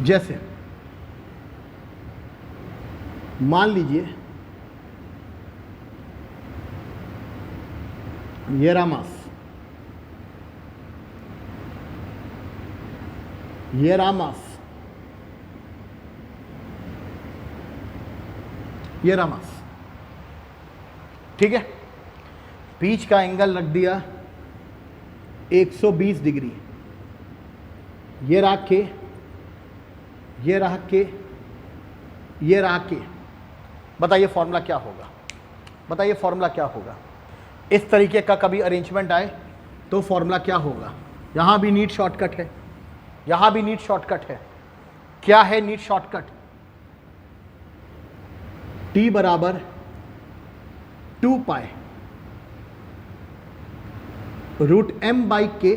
जैसे मान लीजिए ये रहा मास, ये रहा मास, ये रहा मास, ठीक है। बीच का एंगल रख दिया 120 डिग्री, ये रहा के, ये रहा के, ये रहा के। बताइए फॉर्मूला क्या होगा, बताइए फॉर्मूला क्या होगा। इस तरीके का कभी अरेंजमेंट आए तो फॉर्मूला क्या होगा। यहां भी नीट शॉर्टकट है, यहां भी नीट शॉर्टकट है। क्या है नीट शॉर्टकट, T बराबर 2 पाई रूट m बाई के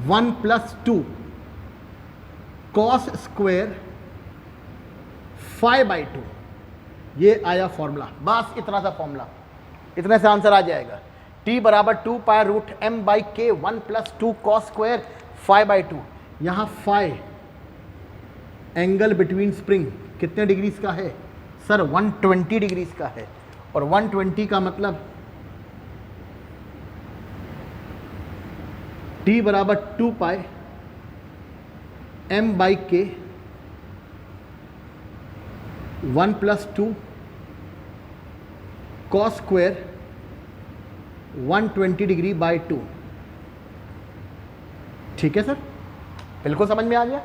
1 प्लस 2 कॉस स्क्वेयर 5 बाई 2, ये आया फॉर्मूला। बस इतना सा फॉर्मूला, इतने से आंसर आ जाएगा। T बराबर 2 पाई रूट m बाई के 1 प्लस 2 कॉस स्क्वेयर 5 बाई 2। यहाँ 5 एंगल बिटवीन स्प्रिंग कितने डिग्रीज का है सर, 120 डिग्रीज का है। और 120 का मतलब T बराबर 2 पाई m बाई के 1 plus 2 cos square 120 degree by 2। ठीक है सर, बिल्कुल समझ में आ गया।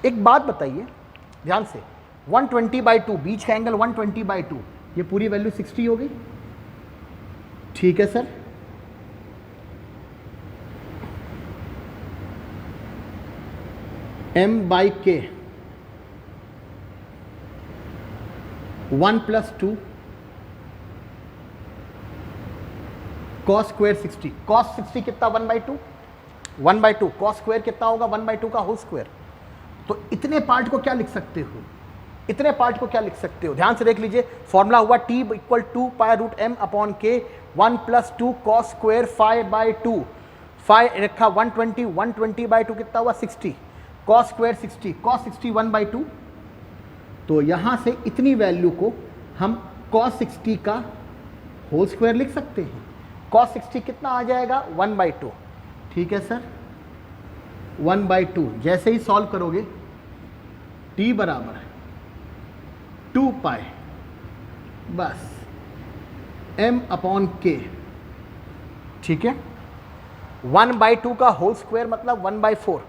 एक बात बताइए ध्यान से, 120 बाई 2, बीच का एंगल 120 बाई 2, ये पूरी वैल्यू 60 हो गई। ठीक है सर, m बाई के 1 प्लस 2 कॉस स्क्वेयर 60, कॉस 60 कितना 1 बाई 2, 1 बाई 2 कॉस स्क्वेयर कितना होगा 1 बाई 2 का होल स्क्वेयर। तो इतने पार्ट को क्या लिख सकते हो, इतने पार्ट को क्या लिख सकते हो, ध्यान से देख लीजिए। फॉर्मूला हुआ T equal 2 pi root m upon K 1 plus 2 cos square 5 by 2, 5 रखा 120, 120 बाई 2 कितना हुआ 60, कॉस स्क्वेयर 60, कॉस 60 1 बाई 2। तो यहां से इतनी वैल्यू को हम कॉस 60 का होल स्क्वायर लिख सकते हैं। कॉस 60 कितना आ जाएगा 1 बाई 2। ठीक है सर, 1 बाई 2 जैसे ही सॉल्व करोगे T बराबर 2 पाई बस m अपॉन k, ठीक है। 1/2 का होल स्क्वायर मतलब 1/4,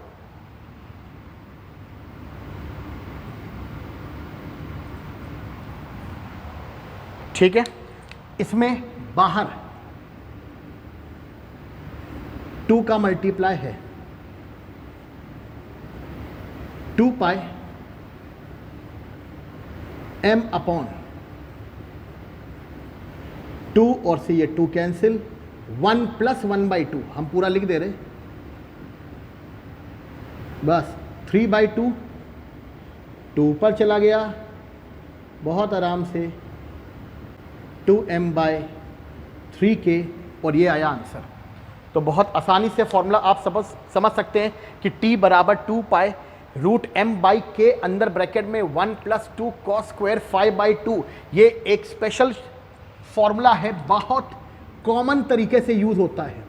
ठीक है। इसमें बाहर 2 का मल्टीप्लाई है 2 पाई m अपॉन 2 और से ये 2 कैंसिल, 1 + 1/2 हम पूरा लिख दे रहे, बस 3/2, 2 ऊपर चला गया बहुत आराम से 2m/3k, और ये आया आंसर। तो बहुत आसानी से फॉर्मूला आप समझ सकते हैं कि t बराबर 2 पाई रूट m/k, अंदर ब्रैकेट में 1 + 2 cos स्क्वायर 5/2। ये एक स्पेशल फॉर्मूला है, बहुत कॉमन तरीके से यूज होता है।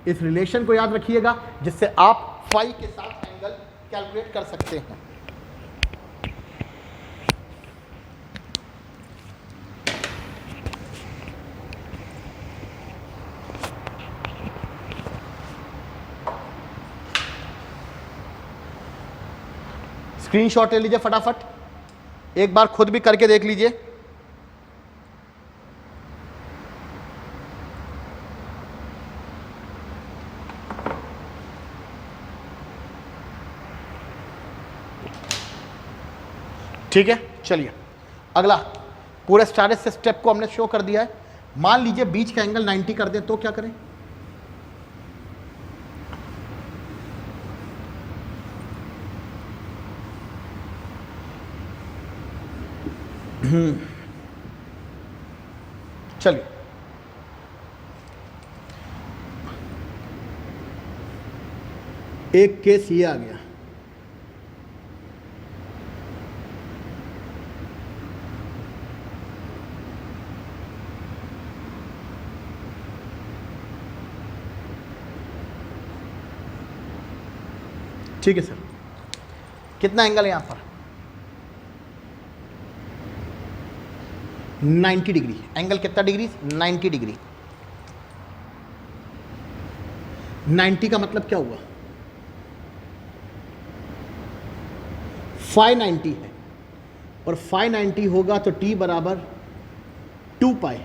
इस रिलेशन को याद रखिएगा जिससे आप फाई के साथ एंगल कैलकुलेट कर सकते हैं। स्क्रीनशॉट ले लीजिए फटाफट, एक बार खुद भी करके देख लीजिए। ठीक है, चलिए अगला, पूरे स्टार्ट से स्टेप को हमने शो कर दिया है। मान लीजिए बीच का एंगल 90 कर दें तो क्या करें? चलिए एक केस ये आ गया, ठीक है सर। कितना एंगल है यहां पर? 90 डिग्री। एंगल कितना डिग्री? 90 डिग्री। 90 का मतलब क्या हुआ? 590 है, और 590 होगा तो t बराबर 2 पाई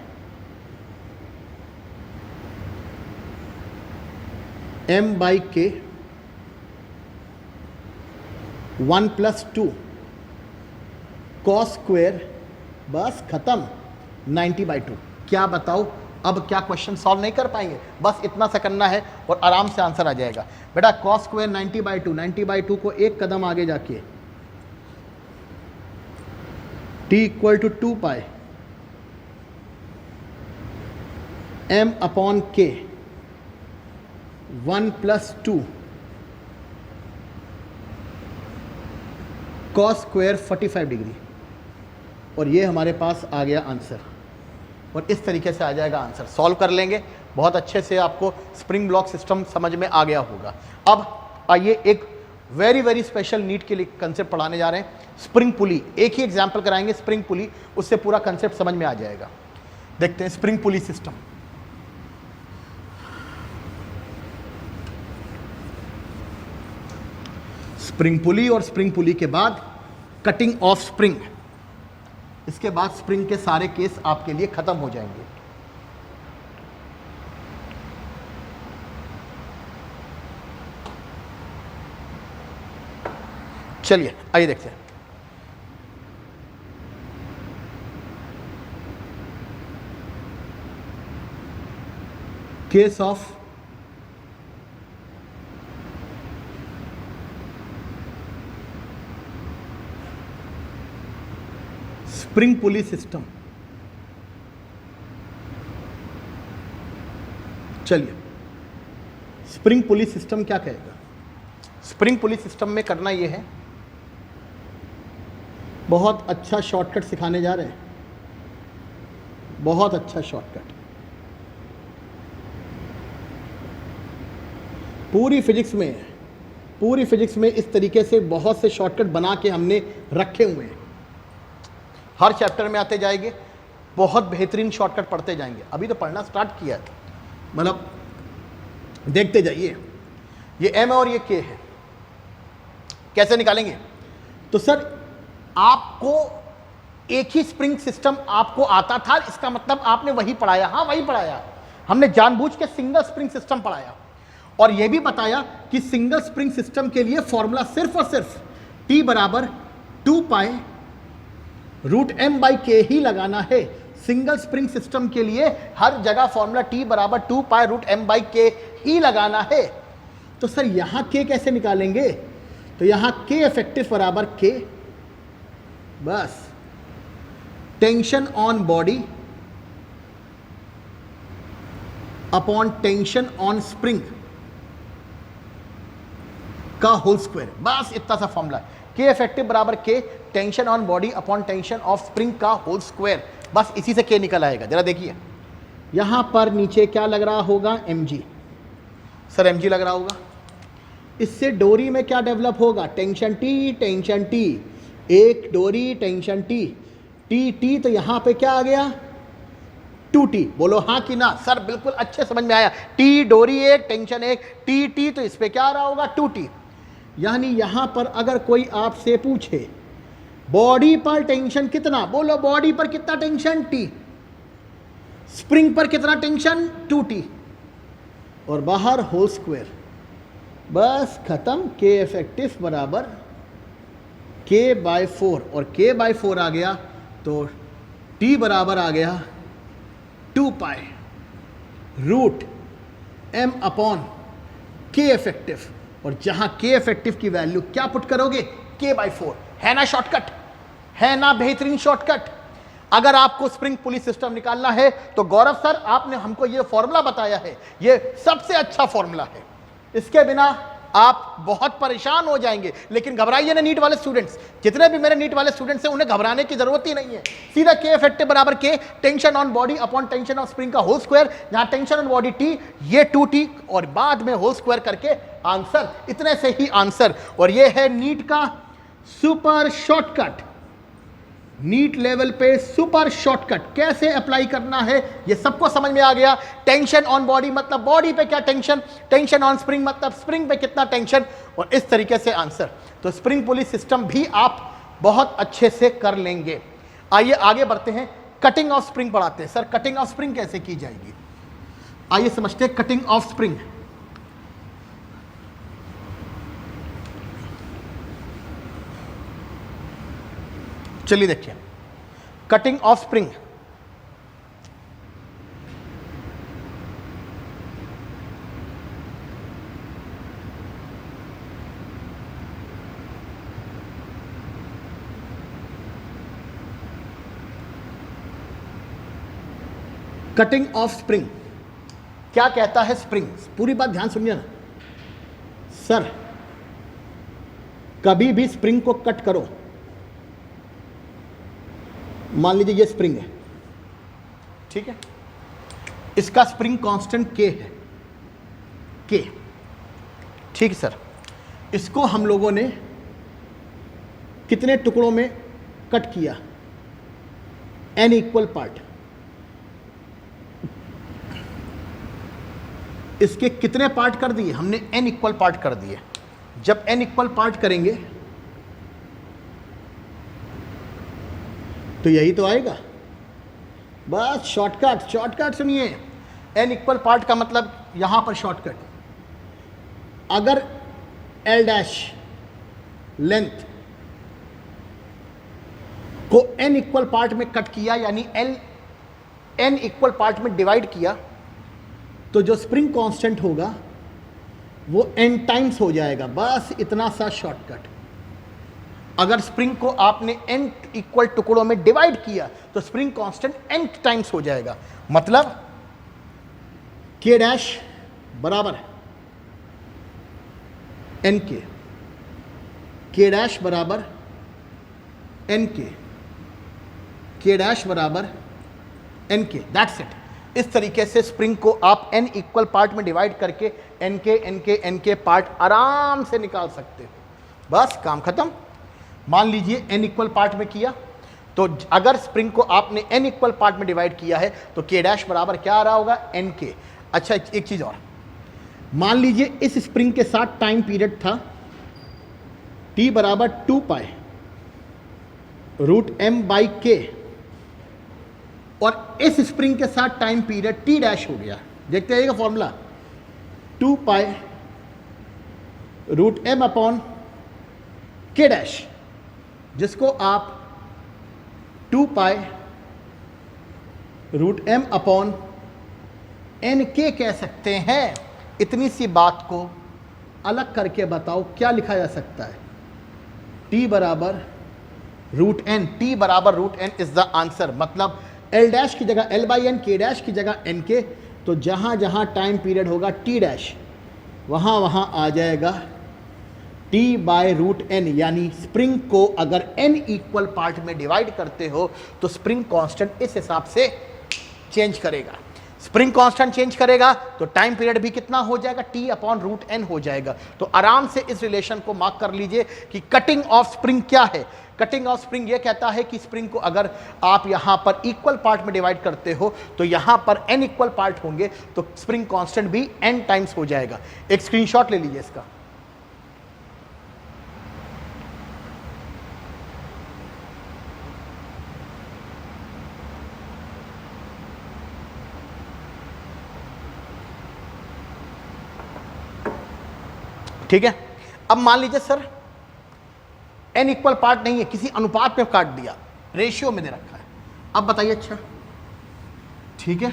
m/k 1 + 2 cos स्क्वायर, बस खत्म 90/2। क्या बताओ, अब क्या क्वेश्चन सॉल्व नहीं कर पाएंगे? बस इतना सा करना है और आराम से आंसर आ जाएगा। बेटा cos स्क्वायर 90/2, 90/2 को एक कदम आगे जाके t = 2 पाई m/k 1 + 2 cos स्क्वायर 45 डिग्री, और ये हमारे पास आ गया आंसर। और इस तरीके से आ जाएगा आंसर। सॉल्व कर लेंगे, बहुत अच्छे से आपको स्प्रिंग ब्लॉक सिस्टम समझ में आ गया होगा। अब आइए एक वेरी स्पेशल नीट के लिए कंसेप्ट पढ़ाने जा रहे हैं, स्प्रिंग पुली। एक ही एग्जाम्पल कराएंगे स्प्रिंग पुली, उससे पूरा कंसेप्ट समझ में आ जाएगा। देखते हैं स्प्रिंग पुली सिस्टम। स्प्रिंग पुली और स्प्रिंग पुली के बाद कटिंग ऑफ स्प्रिंग, इसके बाद स्प्रिंग के सारे केस आपके लिए खत्म हो जाएंगे। चलिए आइए देखते हैं। Case of spring pulley system. चलिए स्प्रिंग पुली सिस्टम क्या कहेगा? स्प्रिंग पुली सिस्टम में करना यह है, बहुत अच्छा शॉर्टकट सिखाने जा रहे हैं, बहुत अच्छा शॉर्टकट। पूरी फिजिक्स में इस तरीके से बहुत से शॉर्टकट बना के हमने रखे हुए हैं। हर चैप्टर में आते जाएंगे, बहुत बेहतरीन शॉर्टकट पढ़ते जाएंगे, अभी तो पढ़ना स्टार्ट किया है, मतलब देखते जाइए। ये m और ये k है, कैसे निकालेंगे? तो सर आपको एक ही स्प्रिंग सिस्टम आपको आता था, इसका मतलब आपने वही पढ़ाया। हाँ वही पढ़ाया, हमने जानबूझ के सिंगल स्प्रिंग सिस्टम पढ़ाया और यह भी बताया कि सिंगल स्प्रिंग सिस्टम के लिए फॉर्मूला सिर्फ और सिर्फ T बराबर 2 पाई रूट m बाई के ही लगाना है। सिंगल स्प्रिंग सिस्टम के लिए हर जगह फॉर्मूला T बराबर 2 पाई रूट m बाई के ही लगाना है। तो सर यहां k कैसे निकालेंगे? तो यहां k इफेक्टिव बराबर k, बस tension on body upon tension on spring का होल स्क्वायर, बस इतना सा फॉर्मूला है। के इफेक्टिव बराबर के tension on body upon tension of spring का होल स्क्वायर, बस इसी से के निकल आएगा। जरा देखिए यहां पर नीचे क्या लग रहा होगा? mg। सर mg लग रहा होगा, इससे डोरी में क्या डेवलप होगा? टेंशन टी, एक डोरी टेंशन टी, तो यहां पे क्या आ गया? 2t। बोलो हाँ कि ना? सर बिल्कुल अच्छे समझ में आया। टी डोरी एक, टेंशन एक, टी, तो इस पे क्या आ रहा होगा? 2t। यानी यहां पर अगर कोई आपसे पूछे बॉडी पर टेंशन कितना, बोलो बॉडी पर कितना टेंशन? t। स्प्रिंग पर कितना टेंशन? 2t। और बाहर होल स्क्वायर, बस खत्म। के इफेक्टिव बराबर k बाय 4 और k बाय 4 आ गया तो t बराबर आ गया 2 pi root m upon k effective. और जहां k इफेक्टिव की वैल्यू क्या पुट करोगे? k by 4। है ना शॉर्टकट? है ना बेहतरीन शॉर्टकट? अगर आपको स्प्रिंग पुली सिस्टम निकालना है तो गौरव सर आपने हमको ये फॉर्मूला बताया है, ये सबसे अच्छा फॉर्मूला है, इसके बिना आप बहुत परेशान हो जाएंगे। लेकिन घबराइए ना नीट वाले स्टूडेंट्स, जितने भी मेरे नीट वाले स्टूडेंट्स हैं उन्हें घबराने की जरूरत ही नहीं है। सीधा के इफेक्टिव बराबर के tension on body upon tension of spring का होल स्क्वायर, जहां टेंशन ऑन बॉडी टी, ये 2t और बाद में होल स्क्वायर करके आंसर, इतने से ही आंसर। और ये है नीट का सुपर शॉर्टकट, नीट लेवल पे सुपर शॉर्टकट कैसे अप्लाई करना है ये सबको समझ में आ गया। टेंशन ऑन बॉडी मतलब बॉडी पे क्या टेंशन, टेंशन ऑन स्प्रिंग मतलब स्प्रिंग पे कितना टेंशन, और इस तरीके से आंसर। तो स्प्रिंग पुली सिस्टम भी आप बहुत अच्छे से कर लेंगे। आइए आगे बढ़ते हैं, कटिंग ऑफ स्प्रिंग पढ़ाते हैं। सर कटिंग ऑफ स्प्रिंग कैसे की जाएगी? आइए समझते हैं कटिंग ऑफ स्प्रिंग। चलिए देखिए, cutting of spring. Cutting of spring क्या कहता है? स्प्रिंग, पूरी बात ध्यान सुनिए ना सर। कभी भी स्प्रिंग को कट करो, मान लीजिए ये स्प्रिंग है, ठीक है, इसका स्प्रिंग कांस्टेंट k है, k, ठीक है सर। इसको हम लोगों ने कितने टुकड़ों में कट किया? n equal part. इसके कितने पार्ट कर दिए हमने? n इक्वल पार्ट कर दिए। जब n इक्वल पार्ट करेंगे तो यही तो आएगा। बस शॉर्टकट, शॉर्टकट सुनिए। n इक्वल पार्ट का मतलब यहां पर शॉर्टकट, अगर l डैश लेंथ को n इक्वल पार्ट में कट किया, यानी n इक्वल पार्ट में डिवाइड किया, तो जो स्प्रिंग कांस्टेंट होगा वो n टाइम्स हो जाएगा। बस इतना सा शॉर्टकट। अगर स्प्रिंग को आपने n इक्वल टुकड़ों में डिवाइड किया तो स्प्रिंग कांस्टेंट n टाइम्स हो जाएगा। मतलब k डैश बराबर n के, k डैश बराबर n के, k डैश बराबर n के, दैट्स इट। इस तरीके से स्प्रिंग को आप n इक्वल पार्ट में डिवाइड करके n के पार्ट आराम से निकाल सकते हो। बस काम खत्म। मान लीजिए n इक्वल पार्ट में किया तो अगर स्प्रिंग को आपने n इक्वल पार्ट में डिवाइड किया है तो k डैश बराबर क्या आ रहा होगा, n के। अच्छा एक चीज और, मान लीजिए इस स्प्रिंग के साथ टाइम पीरियड था t बराबर 2 पाई रूट m बाई के, और इस स्प्रिंग के साथ टाइम पीरियड t डैश हो गया। देखते आइएगा formula, 2 pi root m upon K dash, जिसको आप 2 pi root m upon N K कह सकते हैं। इतनी सी बात को अलग करके बताओ क्या लिखा जा सकता है, t बराबर रूट एन, t बराबर root N is the answer. मतलब l डैश की जगह l by N, k dash की जगह n के, तो जहां जहां टाइम पीरियड होगा t डैश वहां वहां आ जाएगा t बाय रूट एन। यानी स्प्रिंग को अगर n इक्वल पार्ट में डिवाइड करते हो तो स्प्रिंग कांस्टेंट इस हिसाब से चेंज करेगा। स्प्रिंग कांस्टेंट चेंज करेगा तो टाइम पीरियड भी कितना हो जाएगा, t अपॉन रूट एन हो जाएगा। तो आराम से इस रिलेशन को मार्क कर लीजिए कि कटिंग ऑफ स्प्रिंग क्या है। कटिंग ऑफ स्प्रिंग ये कहता है कि स्प्रिंग को अगर आप यहां पर इक्वल पार्ट में डिवाइड करते हो तो यहां पर n इक्वल पार्ट होंगे तो स्प्रिंग कांस्टेंट भी n टाइम्स हो जाएगा। एक स्क्रीनशॉट ले लीजिए इसका। ठीक है, अब मान लीजिए सर n इक्वल पार्ट नहीं है, किसी अनुपात में काट दिया, रेशियो में दे रखा है। अब बताइए, अच्छा ठीक है,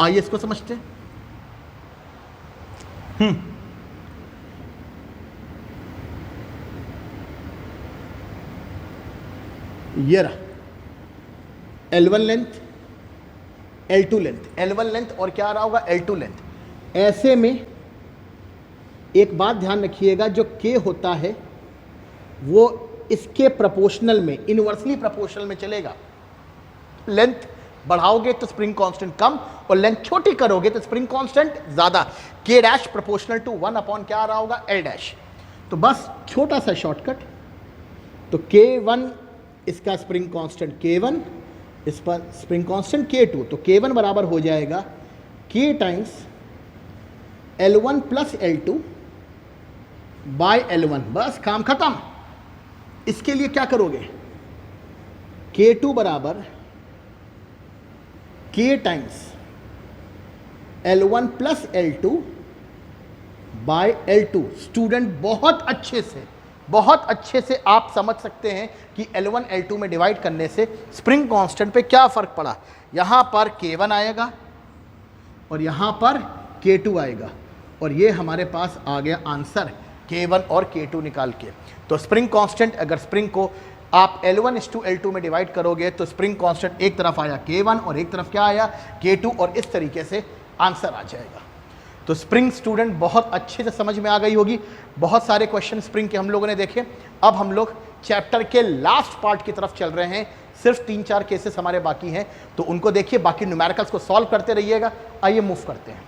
आइए इसको समझते हैं। ये रहा L1 length, L2 length, L1 length और क्या आ रहा होगा, L2 लेंथ। ऐसे में एक बात ध्यान रखिएगा, जो K होता है वो इसके प्रोपोर्शनल में, इनवर्सली प्रोपोर्शनल में चलेगा। लेंथ बढ़ाओगे तो स्प्रिंग कांस्टेंट कम और लेंथ छोटी करोगे तो स्प्रिंग कांस्टेंट ज्यादा। K dash proportional to 1 upon क्या आ रहा होगा, L डैश। तो बस छोटा सा शॉर्टकट, तो K1 इसका स्प्रिंग कांस्टेंट K1, इस पर स्प्रिंग कांस्टेंट K2, तो K1 बराबर हो जाएगा K times L1 plus L2 bye L1। बस काम खत्म। इसके लिए क्या करोगे, K2 बराबर K times L1 plus L2 by L2। Student बहुत अच्छे से आप समझ सकते हैं कि L1 L2 में डिवाइड करने से स्प्रिंग कांस्टेंट पे क्या फर्क पड़ा। यहां पर K1 आएगा और यहां पर K2 आएगा, और ये हमारे पास आ गया आंसर K1 और K2 निकाल के। तो स्प्रिंग कांस्टेंट, अगर स्प्रिंग को आप L1:L2 में डिवाइड करोगे तो स्प्रिंग कांस्टेंट एक तरफ आया K1 और एक तरफ क्या आया, K2, और इस तरीके से आंसर आ जाएगा। तो स्प्रिंग स्टूडेंट बहुत अच्छे से समझ में आ गई होगी। बहुत सारे क्वेश्चन स्प्रिंग के हम लोगों ने देखे। अब हम लोग चैप्टर के लास्ट पार्ट की तरफ चल रहे हैं। सिर्फ 3-4 केसेस हमारे बाकी हैं, तो उनको देखिए, बाकी न्यूमेरिकल्स को सॉल्व करते रहिएगा। आइए मूव करते हैं।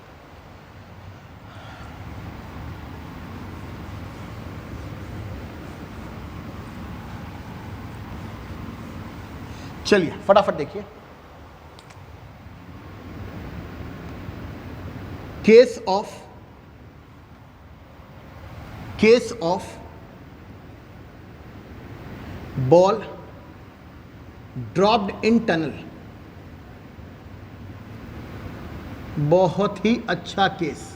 चलिए फटाफट देखिए। Case of ball dropped in tunnel, बहुत ही अच्छा case.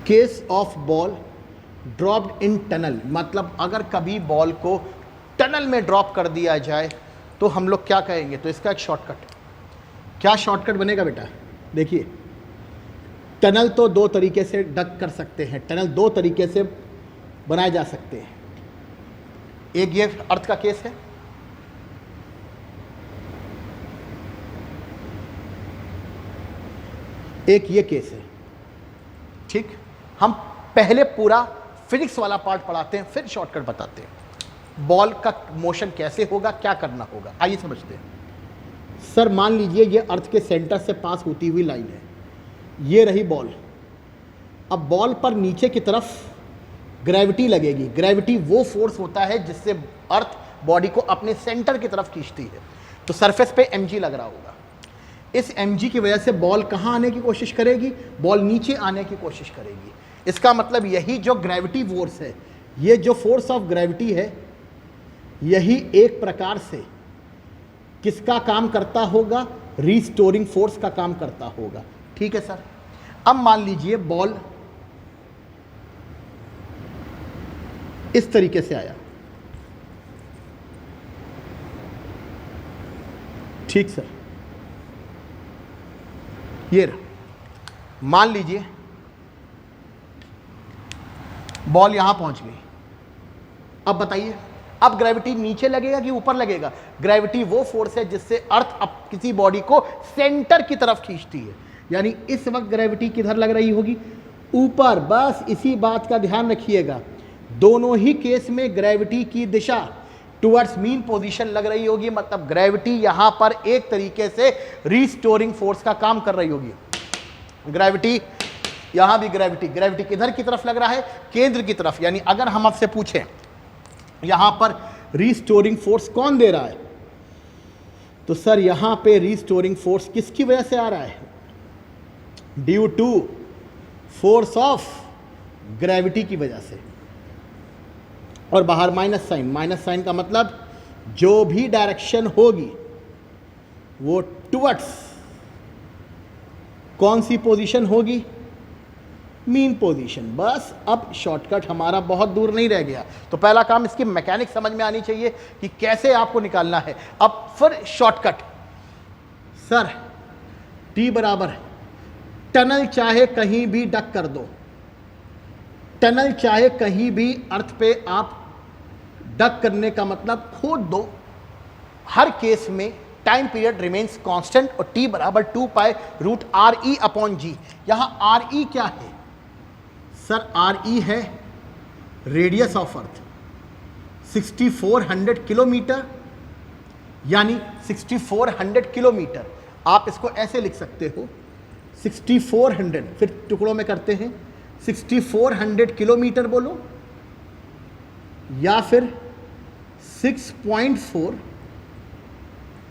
Case of ball dropped in tunnel, मतलब अगर कभी बॉल को टनल में ड्रॉप कर दिया जाए तो हम लोग क्या कहेंगे। तो इसका एक शॉर्टकट, क्या शॉर्टकट बनेगा बेटा, देखिए। टनल तो दो तरीके से डक कर सकते हैं, टनल दो तरीके से बनाए जा सकते हैं। एक ये अर्थ का केस है, एक ये केस है। ठीक, हम पहले पूरा फिजिक्स वाला पार्ट पढ़ाते हैं, फिर शॉर्टकट बताते हैं। बॉल का मोशन कैसे होगा, क्या करना होगा, आइए समझते हैं। सर मान लीजिए ये अर्थ के सेंटर से पास होती हुई लाइन है, ये रही बॉल। अब बॉल पर नीचे की तरफ ग्रेविटी लगेगी। ग्रेविटी वो फोर्स होता है जिससे अर्थ बॉडी को अपने सेंटर की तरफ खींचती है। तो सरफेस पे mg लग रहा होगा। इस mg की वजह से बॉल कहाँ आने की कोशिश करेगी? बॉल नीचे आने की कोशिश करेगी। इसका मतलब यही जो ग्रेविटी फोर्स है, ये जो फोर्स ऑफ ग्रेविटी है, यही एक प्रकार से किसका काम करता होगा? रिस्टोरिंग फोर्स का काम करता होगा। ठीक है सर। अब मान लीजिए बॉल इस तरीके से आया। ठीक सर। ये रहा। मान लीजिए बॉल यहां पहुंच गई। अब बताइए, अब ग्रेविटी नीचे लगेगा कि ऊपर लगेगा? ग्रेविटी वो फोर्स है जिससे अर्थ अब किसी बॉडी को सेंटर की तरफ खींचती है। यानी इस वक्त ग्रेविटी किधर लग रही होगी? ऊपर। बस इसी बात का ध्यान रखिएगा, दोनों ही केस में ग्रेविटी की दिशा टुवर्ड्स मीन पोजीशन लग रही होगी। मतलब ग्रेविटी यहां पर एक तरीके से रिस्टोरिंग फोर्स का काम कर रही होगी। ग्रेविटी यहां भी ग्रेविटी किधर की तरफ लग रहा है? केंद्र की तरफ। यानी अगर हम आपसे पूछें यहां पर रिस्टोरिंग फोर्स कौन दे रहा है, तो सर यहां पे रिस्टोरिंग फोर्स किसकी वजह से आ रहा है? Due to force of gravity की वजह से। और बाहर माइनस साइन का मतलब जो भी डायरेक्शन होगी वो टुवर्ड्स कौन सी पोजीशन होगी? Mean position. बस अब शॉर्टकट हमारा बहुत दूर नहीं रह गया। तो पहला काम इसकी मैकेनिक समझ में आनी चाहिए कि कैसे आपको निकालना है। अब फिर शॉर्टकट। सर T बराबर टनल चाहे कहीं भी डक कर दो, टनल चाहे कहीं भी अर्थ पे आप डक करने का मतलब खोद दो। हर केस में टाइम पीरियड रिमेन्स कांस्टेंट और T बराबर 2 pi root RE upon G। यहां RE क्या है? सर RE है रेडियस ऑफ अर्थ 6400 किलोमीटर, यानी 6400 किलोमीटर। आप इसको ऐसे लिख सकते हो 6400, फिर टुकड़ों में करते हैं 6400 किलोमीटर बोलो, या फिर 6.4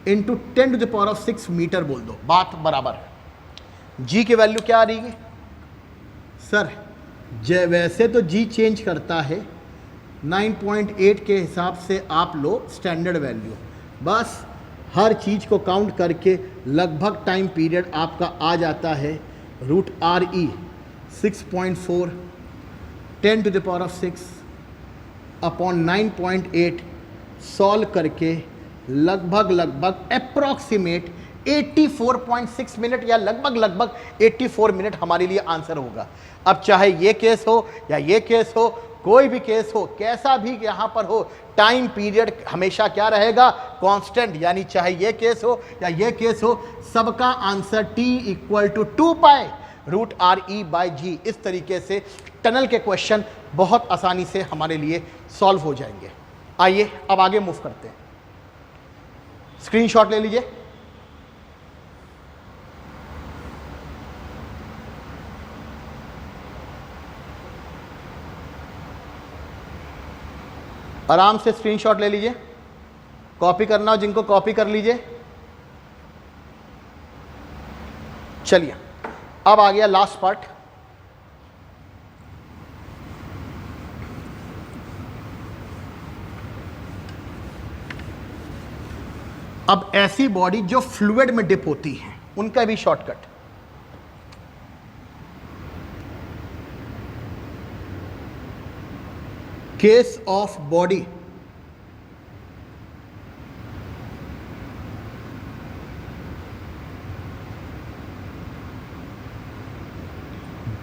इंटू 10⁶ मीटर बोल दो। बात बराबर है। जी की वैल्यू क्या आ रही है? सर वैसे तो जी चेंज करता है, 9.8 के हिसाब से आप लो स्टैंडर्ड वैल्यू। बस हर चीज़ को काउंट करके लगभग टाइम पीरियड आपका आ जाता है रूट RE 6.4 10⁶ अपॉन 9.8 सॉल्व करके लगभग अप्रॉक्सीमेट 84.6 मिनट या लगभग 84 मिनट हमारे लिए आंसर होगा। अब चाहे ये केस हो या ये केस हो, कोई भी केस हो, कैसा भी यहाँ पर हो, टाइम पीरियड हमेशा क्या रहेगा? कांस्टेंट। यानी चाहे ये केस हो या ये केस हो, सबका answer T = 2 pi root RE by G। इस तरीके से टनल के क्वेश्चन बहुत आसानी से हमारे लिए सॉल्व हो जाएंगे। आइए अब आगे मूव करते हैं। स्क्रीनशॉट ले लीजिए। आराम से स्क्रीनशॉट ले लीजिए। कॉपी करना हो जिनको कॉपी कर लीजिए। चलिए अब आ गया लास्ट पार्ट। अब ऐसी बॉडी जो फ्लूइड में डिप होती है उनका भी shortcut. Case of body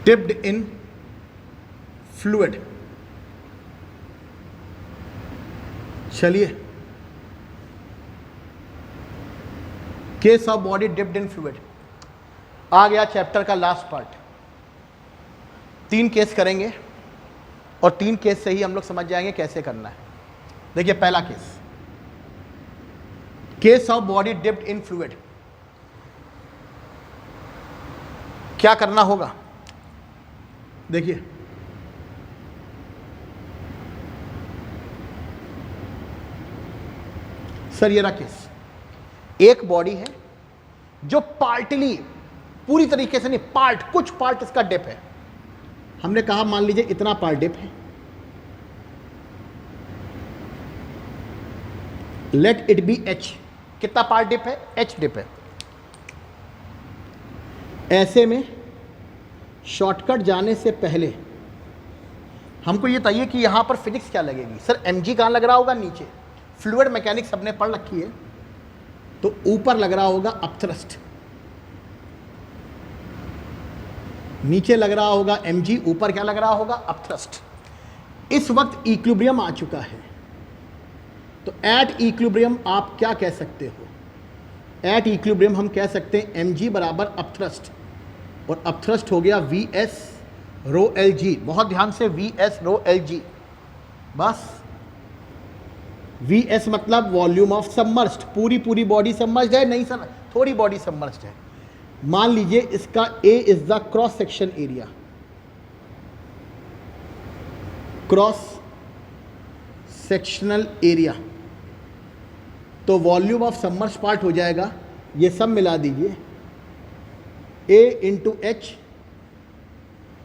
dipped in fluid. चलिए, case of body dipped in fluid आ गया चैप्टर का लास्ट पार्ट। 3 केस करेंगे और 3 केस से ही हम लोग समझ जाएंगे कैसे करना है। देखिए पहला case, case of body dipped in fluid. क्या करना होगा, देखिए सर ये रहा केस, एक बॉडी है जो पार्टली, पूरी तरीके से नहीं, पार्ट, कुछ पार्ट इसका डिप है। हमने कहा मान लीजिए इतना पार्ट डिप है, लेट इट बी एच। कितना पार्ट डिप है, एच डिप है। ऐसे में शॉर्टकट जाने से पहले हमको ये बताइए कि यहां पर फिजिक्स क्या लगेगी। सर mg कहां लग रहा होगा, नीचे। फ्लूइड मैकेनिक्स सबने पढ़ रखी है, तो ऊपर लग रहा होगा अपथ्रस्ट, नीचे लग रहा होगा mg, ऊपर क्या लग रहा होगा, अपथ्रस्ट। इस वक्त इक्विलिब्रियम आ चुका है, तो एट इक्विलिब्रियम आप क्या कह सकते हो, एट इक्विलिब्रियम हम कह सकते हैं mg बराबर अपथ्रस्ट, और अपथ्रस्ट हो गया vs रो lg। बहुत ध्यान से, vs रो lg, बस। vs मतलब वॉल्यूम ऑफ सबमर्ज्ड, पूरी बॉडी सबमर्ज्ड है, नहीं सर थोड़ी बॉडी सबमर्ज्ड है। मान लीजिए इसका a is the cross section area, cross sectional area, तो वॉल्यूम ऑफ सबमर्ज पार्ट हो जाएगा, ये सब मिला दीजिए, a into H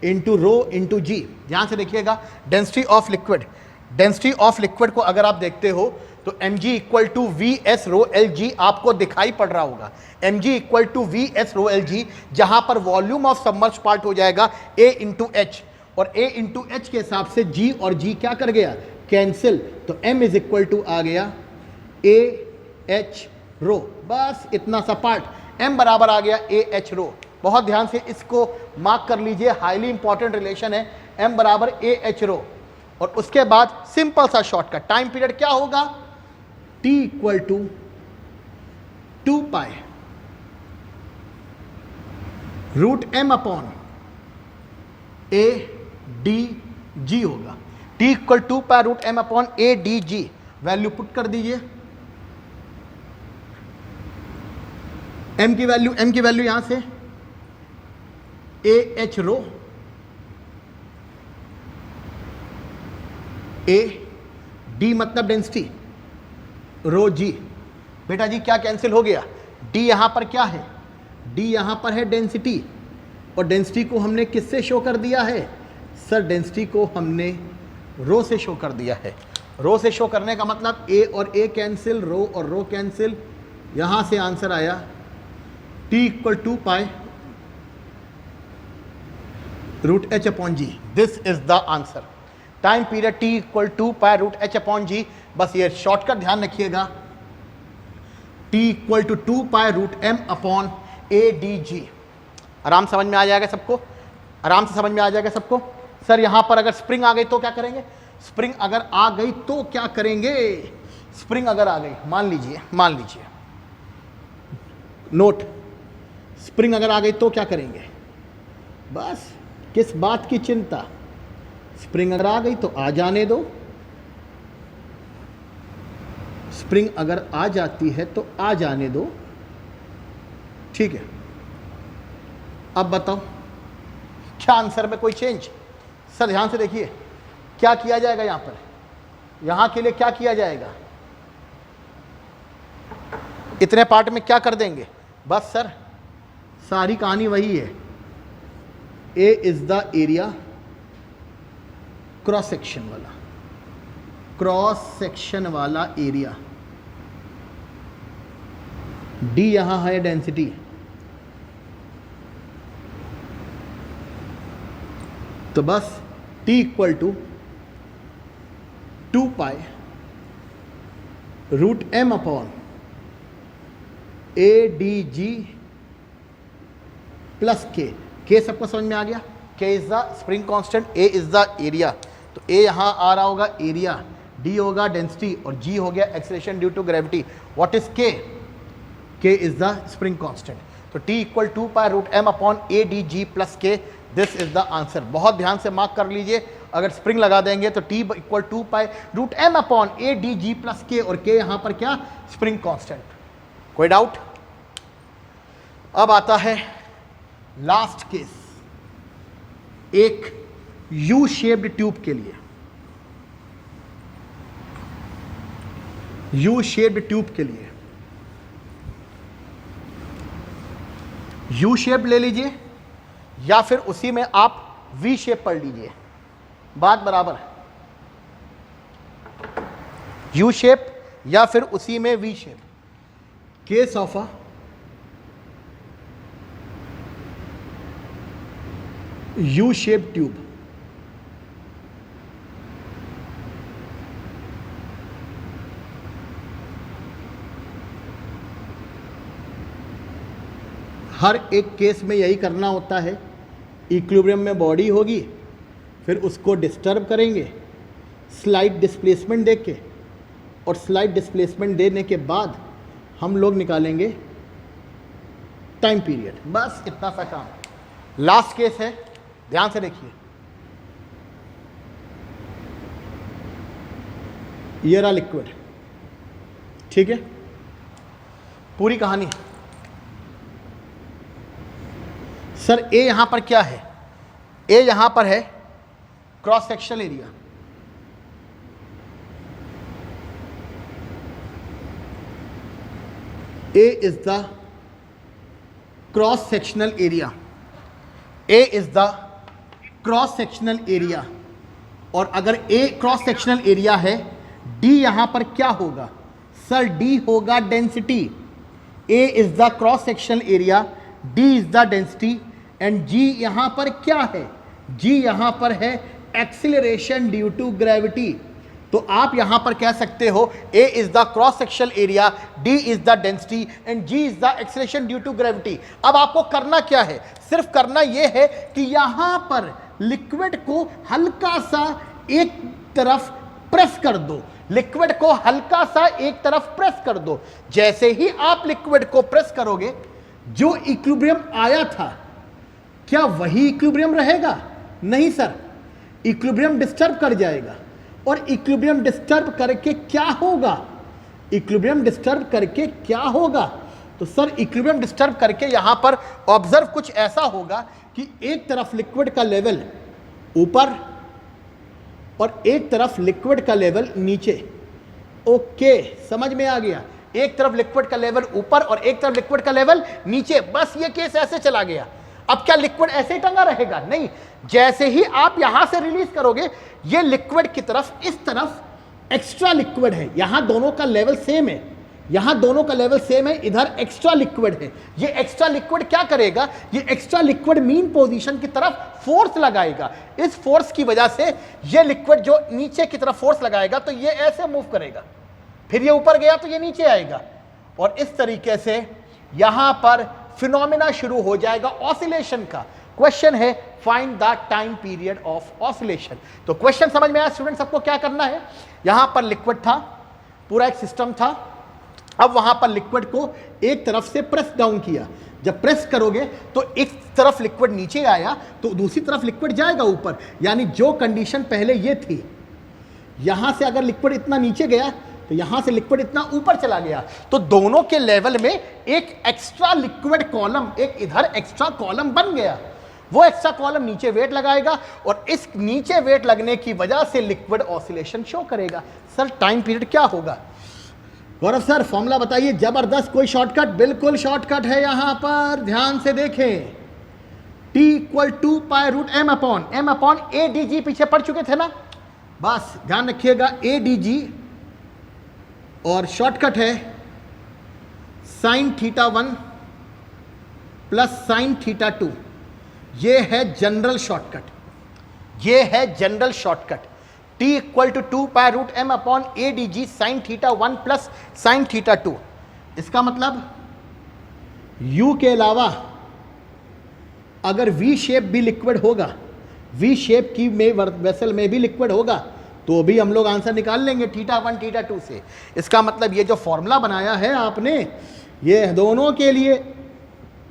into rho into g. ध्यान से देखिएगा, density of liquid, density of liquid को अगर आप देखते हो तो mg equal to V S rho L g आपको दिखाई पड़ रहा होगा, mg equal to V S rho L g, जहां पर वॉल्यूम ऑफ सबमर्ज पार्ट हो जाएगा a इंटू एच, और a इंटू एच के हिसाब से g और g क्या कर गया, कैंसिल, तो m इज इक्वल टू आ गया a h रो, बस इतना सा पार्ट, m बराबर आ गया a h रो। बहुत ध्यान से इसको मार्क कर लीजिए, हाईली इंपॉर्टेंट रिलेशन है, m बराबर a h रो। और उसके बाद सिंपल सा शॉर्टकट, टाइम पीरियड क्या होगा, t equal to 2 pi root m upon a d g होगा, t equal 2 pi root m upon a d g। Value put कर दीजिए, m की वैल्यू यहां से a h rho, a d मतलब density, rho G. बेटा जी क्या कैंसिल हो गया, d यहां पर क्या है, d यहां पर है डेंसिटी, और डेंसिटी को हमने किससे शो कर दिया है, सर डेंसिटी को हमने रो से शो कर दिया है। रो से शो करने का मतलब a और a कैंसिल, रो और रो कैंसिल, यहां से आंसर आया t equal 2 pi root h upon g. This is the answer. Time period t equal 2 pi root h upon g. बस ये शॉर्टकट ध्यान रखिएगा, t equal to 2 pi root m upon a D g. आराम समझ में आ जाएगा सबको, आराम से समझ में आ जाएगा सबको। सर यहां पर अगर स्प्रिंग आ गई तो क्या करेंगे, स्प्रिंग अगर आ गई तो क्या करेंगे, स्प्रिंग अगर आ गई, मान लीजिए नोट, स्प्रिंग अगर आ गई तो क्या करेंगे, बस किस बात की चिंता, स्प्रिंग अगर आ गई तो आ जाने दो, स्प्रिंग अगर आ जाती है तो आ जाने दो, ठीक है। अब बताओ क्या आंसर में कोई चेंज, सर ध्यान से देखिए क्या किया जाएगा, यहां पर, यहां के लिए क्या किया जाएगा, इतने पार्ट में क्या कर देंगे, बस सर सारी कहानी वही है, A is the area cross section वाला एरिया, डी यहां है डेंसिटी, तो बस t equal to 2 pi root m upon a D G plus के सबको समझ में आ गया, k is the spring constant, a is the area, तो a यहां आ रहा होगा एरिया, d होगा डेंसिटी और g हो गया acceleration due to gravity. What is k is the spring constant, तो t equal 2 pi root m upon a D G plus k, this is the answer. बहुत ध्यान से मार्क कर लीजिए, अगर स्प्रिंग लगा देंगे तो t equal 2 pi root m upon a D G plus k, और k यहां पर क्या, स्प्रिंग कांस्टेंट। कोई डाउट? अब आता है लास्ट केस एक यू शेप्ड ट्यूब के लिए, यू शेप्ड ट्यूब के लिए यू शेप ले लीजिए या फिर उसी में आप वी शेप पढ़ लीजिए, बात बराबर है। यू शेप या फिर उसी में V shape. Case of a U shape tube, हर एक केस में यही करना होता है। इक्विलिब्रियम में बॉडी होगी, फिर उसको डिस्टर्ब करेंगे स्लाइड डिस्प्लेसमेंट देके, और स्लाइड डिस्प्लेसमेंट देने के बाद हम लोग निकालेंगे टाइम पीरियड। बस इतना सा काम। लास्ट केस है, ध्यान से देखिए। ये रहा लिक्विड, ठीक है, पूरी कहानी। सर ए यहां पर क्या है? ए यहां पर है cross sectional area. A is the cross sectional area, A is the cross sectional area. और अगर ए क्रॉस सेक्शनल एरिया है, डी यहां पर क्या होगा? सर डी होगा density. A is the cross sectional area, d is the density, and g यहां पर क्या है? जी यहां पर है एक्सीलरेशन ड्यू टू ग्रेविटी। तो आप यहां पर कह सकते हो A is the cross sectional area, d is the density, and g is the acceleration due to gravity. अब आपको करना क्या है? सिर्फ करना यह है कि यहां पर लिक्विड को हल्का सा एक तरफ प्रेस कर दो, लिक्विड को हल्का सा एक तरफ प्रेस कर दो। जैसे ही आप लिक्विड को प्रेस करोगे, जो इक्विलिब्रियम आया था क्या वही इक्विलिब्रियम रहेगा? नहीं सर, इक्विलिब्रियम डिस्टर्ब कर जाएगा। और इक्विलिब्रियम डिस्टर्ब करके क्या होगा? इक्विलिब्रियम डिस्टर्ब करके क्या होगा? तो सर इक्विलिब्रियम डिस्टर्ब करके यहां पर ऑब्जर्व कुछ ऐसा होगा कि एक तरफ लिक्विड का लेवल ऊपर और एक तरफ लिक्विड का लेवल नीचे। ओके, समझ में आ गया। एक तरफ लिक्विड का लेवल ऊपर और एक तरफ लिक्विड का लेवल नीचे। बस ये केस ऐसे चला गया। अब क्या लिक्विड ऐसे ही टंगा रहेगा? नहीं, जैसे ही आप यहां से रिलीज करोगे, ये लिक्विड की तरफ, इस तरफ एक्स्ट्रा लिक्विड है। यहां दोनों का लेवल सेम है, यहां दोनों का लेवल सेम है, इधर एक्स्ट्रा लिक्विड है। ये एक्स्ट्रा लिक्विड क्या करेगा? ये एक्स्ट्रा लिक्विड मीन पोजीशन की तरफ फोर्स लगाएगा। इस फोर्स की वजह से ये लिक्विड जो नीचे की तरफ फोर्स लगाएगा, तो ये ऐसे मूव करेगा, फिर ये ऊपर गया तो ये नीचे आएगा, और इस तरीके से यहां पर फिनोमेना शुरू हो जाएगा ऑसिलेशन का। क्वेश्चन है find the time period of oscillation. तो क्वेश्चन समझ में आया स्टूडेंट? सबको क्या करना है? यहां पर लिक्विड था, पूरा एक सिस्टम था। अब वहां पर लिक्विड को एक तरफ से प्रेस डाउन किया। जब प्रेस करोगे तो एक तरफ लिक्विड नीचे आया तो दूसरी तरफ लिक्विड जाएगा ऊपर। यानी जो कंडीशन पहले ये थी, यहां से अगर लिक्विड इतना नीचे गया तो यहां से लिक्विड इतना ऊपर चला गया, तो दोनों के लेवल में एक एक्स्ट्रा लिक्विड कॉलम, एक इधर एक्स्ट्रा कॉलम बन गया। वो एक्स्ट्रा कॉलम नीचे वेट लगाएगा और इस नीचे वेट लगने की वजह से लिक्विड ऑसिलेशन शो करेगा। सर टाइम पीरियड क्या होगा? गौरव सर फॉर्मूला बताइए। जबरदस्त, कोई शॉर्टकट? बिल्कुल शॉर्टकट है। यहां पर ध्यान से देखें, T = 2π√m/m अपॉन AdG। पीछे पढ़ चुके थे ना? बस ध्यान रखिएगा, AdG, और शॉर्टकट है sin θ1 प्लस sin θ2। ये है जनरल शॉर्टकट, ये है general shortcut. T = 2π√m upon AdG sin θ1 plus sin θ2। इसका मतलब U के अलावा अगर V शेप भी लिक्विड होगा, V शेप की में वेसल में भी लिक्विड होगा, तो भी हम लोग आंसर निकाल लेंगे θ1 θ2 से। इसका मतलब ये जो फॉर्मूला बनाया है आपने, ये दोनों के लिए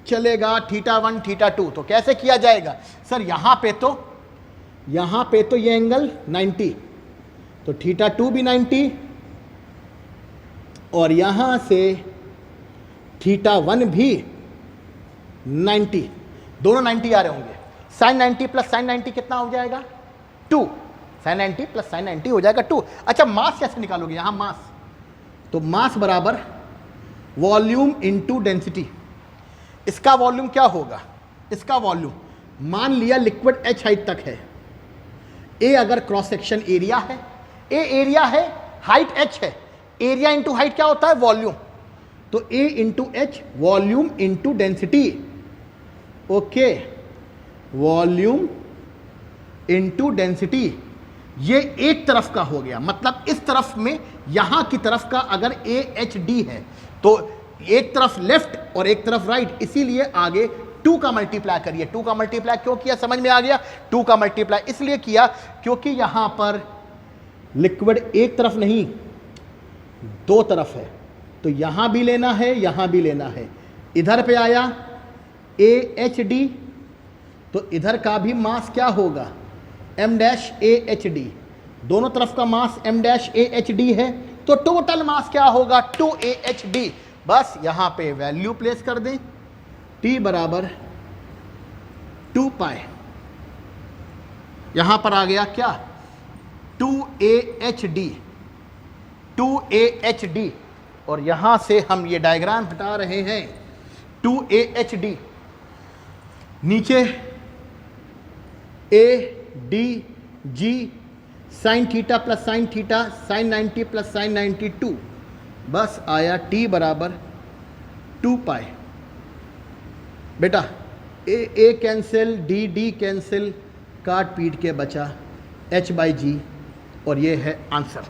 चलेगा, θ1 θ2। तो कैसे किया जाएगा? सर यहां पे तो ये एंगल 90, तो θ2 भी 90, और यहां से θ1 भी 90। दोनों 90 आ रहे होंगे। साइन 90 प्लस साइन 90 कितना हो जाएगा? 2। साइन 90 प्लस साइन 90 हो जाएगा 2। अच्छा, मास कैसे निकालोगे? यहां मास, तो मास बराबर वॉल्यूम इंटू डेंसिटी। इसका वॉल्यूम क्या होगा? इसका वॉल्यूम, मान लिया लिक्विड h हाइट तक है, a अगर क्रॉस सेक्शन एरिया है, a एरिया है, हाइट h है, एरिया इंटू हाइट क्या होता है? वॉल्यूम। तो a into H, volume into density. Okay, volume into density. ये एक तरफ का हो गया, मतलब इस तरफ में यहां की तरफ का अगर AHD है तो एक तरफ लेफ्ट और एक तरफ राइट, इसीलिए आगे 2 का मल्टीप्लाई करिए। 2 का मल्टीप्लाई क्यों किया? समझ में आ गया? 2 का मल्टीप्लाई इसलिए किया क्योंकि यहां पर लिक्विड एक तरफ नहीं 2 तरफ है, तो यहां भी लेना है, यहां भी लेना है। इधर पे आया AHD, तो इधर का भी मास क्या होगा? M-AHD। दोनों तरफ का मास M-AHD है, तो टोटल मास क्या होगा? 2AHD। बस यहां पे वैल्यू प्लेस कर दें, T बराबर 2 पाई। यहां पर आ गया क्या? 2AHD, 2AHD। और यहां से हम ये डायग्राम हटा रहे हैं, 2AHD। नीचे ADG sine theta plus sine theta, sine 90 plus sine 92। बस आया T बराबर 2 पाई। बेटा A कैंसिल, D कैंसिल, काट पीट के बचा H/G, और ये है आंसर।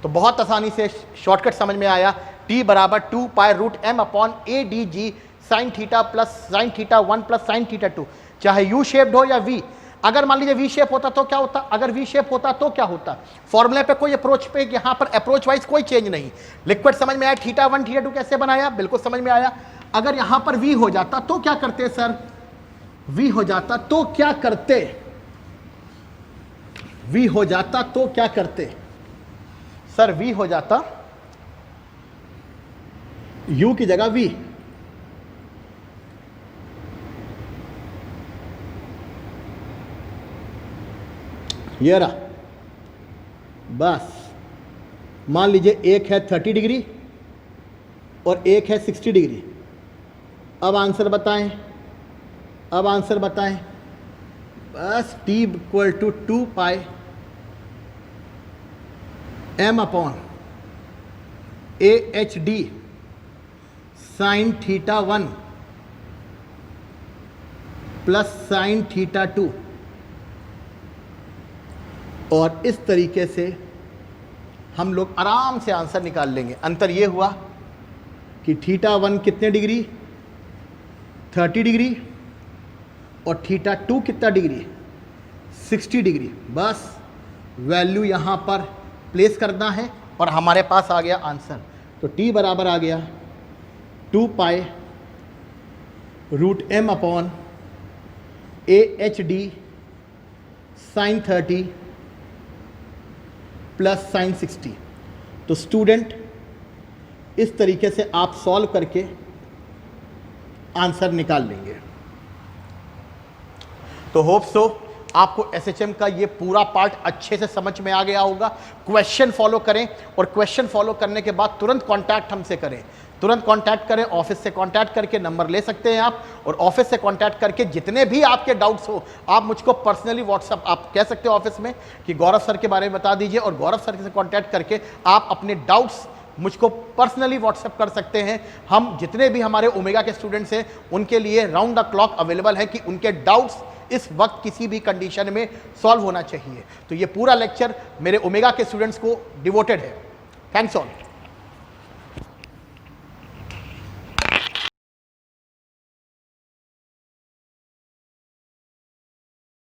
तो बहुत आसानी से शॉर्टकट समझ में आया। T बराबर 2 pi root M upon ADG sine theta plus sine theta 1 plus sine theta 2। चाहे यू शेप्ड हो या V। अगर मान लीजिए वी शेप होता तो क्या होता? अगर वी शेप होता तो क्या होता? फॉर्मूले पे कोई अप्रोच पे, यहां पर अप्रोच वाइज कोई चेंज नहीं। लिक्विड समझ में आया? थीटा 1 थीटा 2 कैसे बनाया? बिल्कुल समझ में आया। अगर यहां पर वी हो जाता तो क्या करते सर? वी हो जाता तो क्या करते? वी हो जाता तो क्या करते सर? वी हो जाता, यू की जगह वी। ये रहा। बस मान लीजिए एक है 30 डिग्री और एक है 60 डिग्री। अब आंसर बताएं, अब आंसर बताएं। बस T equal to 2 pi M upon AHD sine theta 1 plus sine theta 2। और इस तरीके से हम लोग आराम से आंसर निकाल लेंगे। अंतर ये हुआ कि थीटा 1 कितने डिग्री? 30 डिग्री, और थीटा 2 कितना डिग्री? 60 डिग्री। बस वैल्यू यहाँ पर प्लेस करना है और हमारे पास आ गया आंसर। तो T बराबर आ गया 2 pi root M upon AHD sine 30 plus sine 60। तो स्टूडेंट इस तरीके से आप सॉल्व करके आंसर निकाल लेंगे। तो होप सो आपको एसएचएम का ये पूरा पार्ट अच्छे से समझ में आ गया होगा। क्वेश्चन फॉलो करें और क्वेश्चन फॉलो करने के बाद तुरंत कांटेक्ट हमसे करें, तुरंत कांटेक्ट करें। ऑफिस से कांटेक्ट करके नंबर ले सकते हैं आप, और ऑफिस से कांटेक्ट करके जितने भी आपके डाउट्स हो आप मुझको पर्सनली व्हाट्सअप आप कह सकते हो ऑफिस में कि गौरव सर के बारे में बता दीजिए, और गौरव सर से कांटेक्ट करके आप अपने डाउट्स मुझको पर्सनली व्हाट्सएप कर सकते हैं। हम जितने भी हमारे ओमेगा के स्टूडेंट्स हैं उनके लिए राउंड द क्लॉक अवेलेबल है कि उनके डाउट्स इस वक्त किसी भी कंडीशन में सॉल्व होना चाहिए। तो ये पूरा लेक्चर मेरे ओमेगा के स्टूडेंट्स को डिवोटेड है। Thanks all.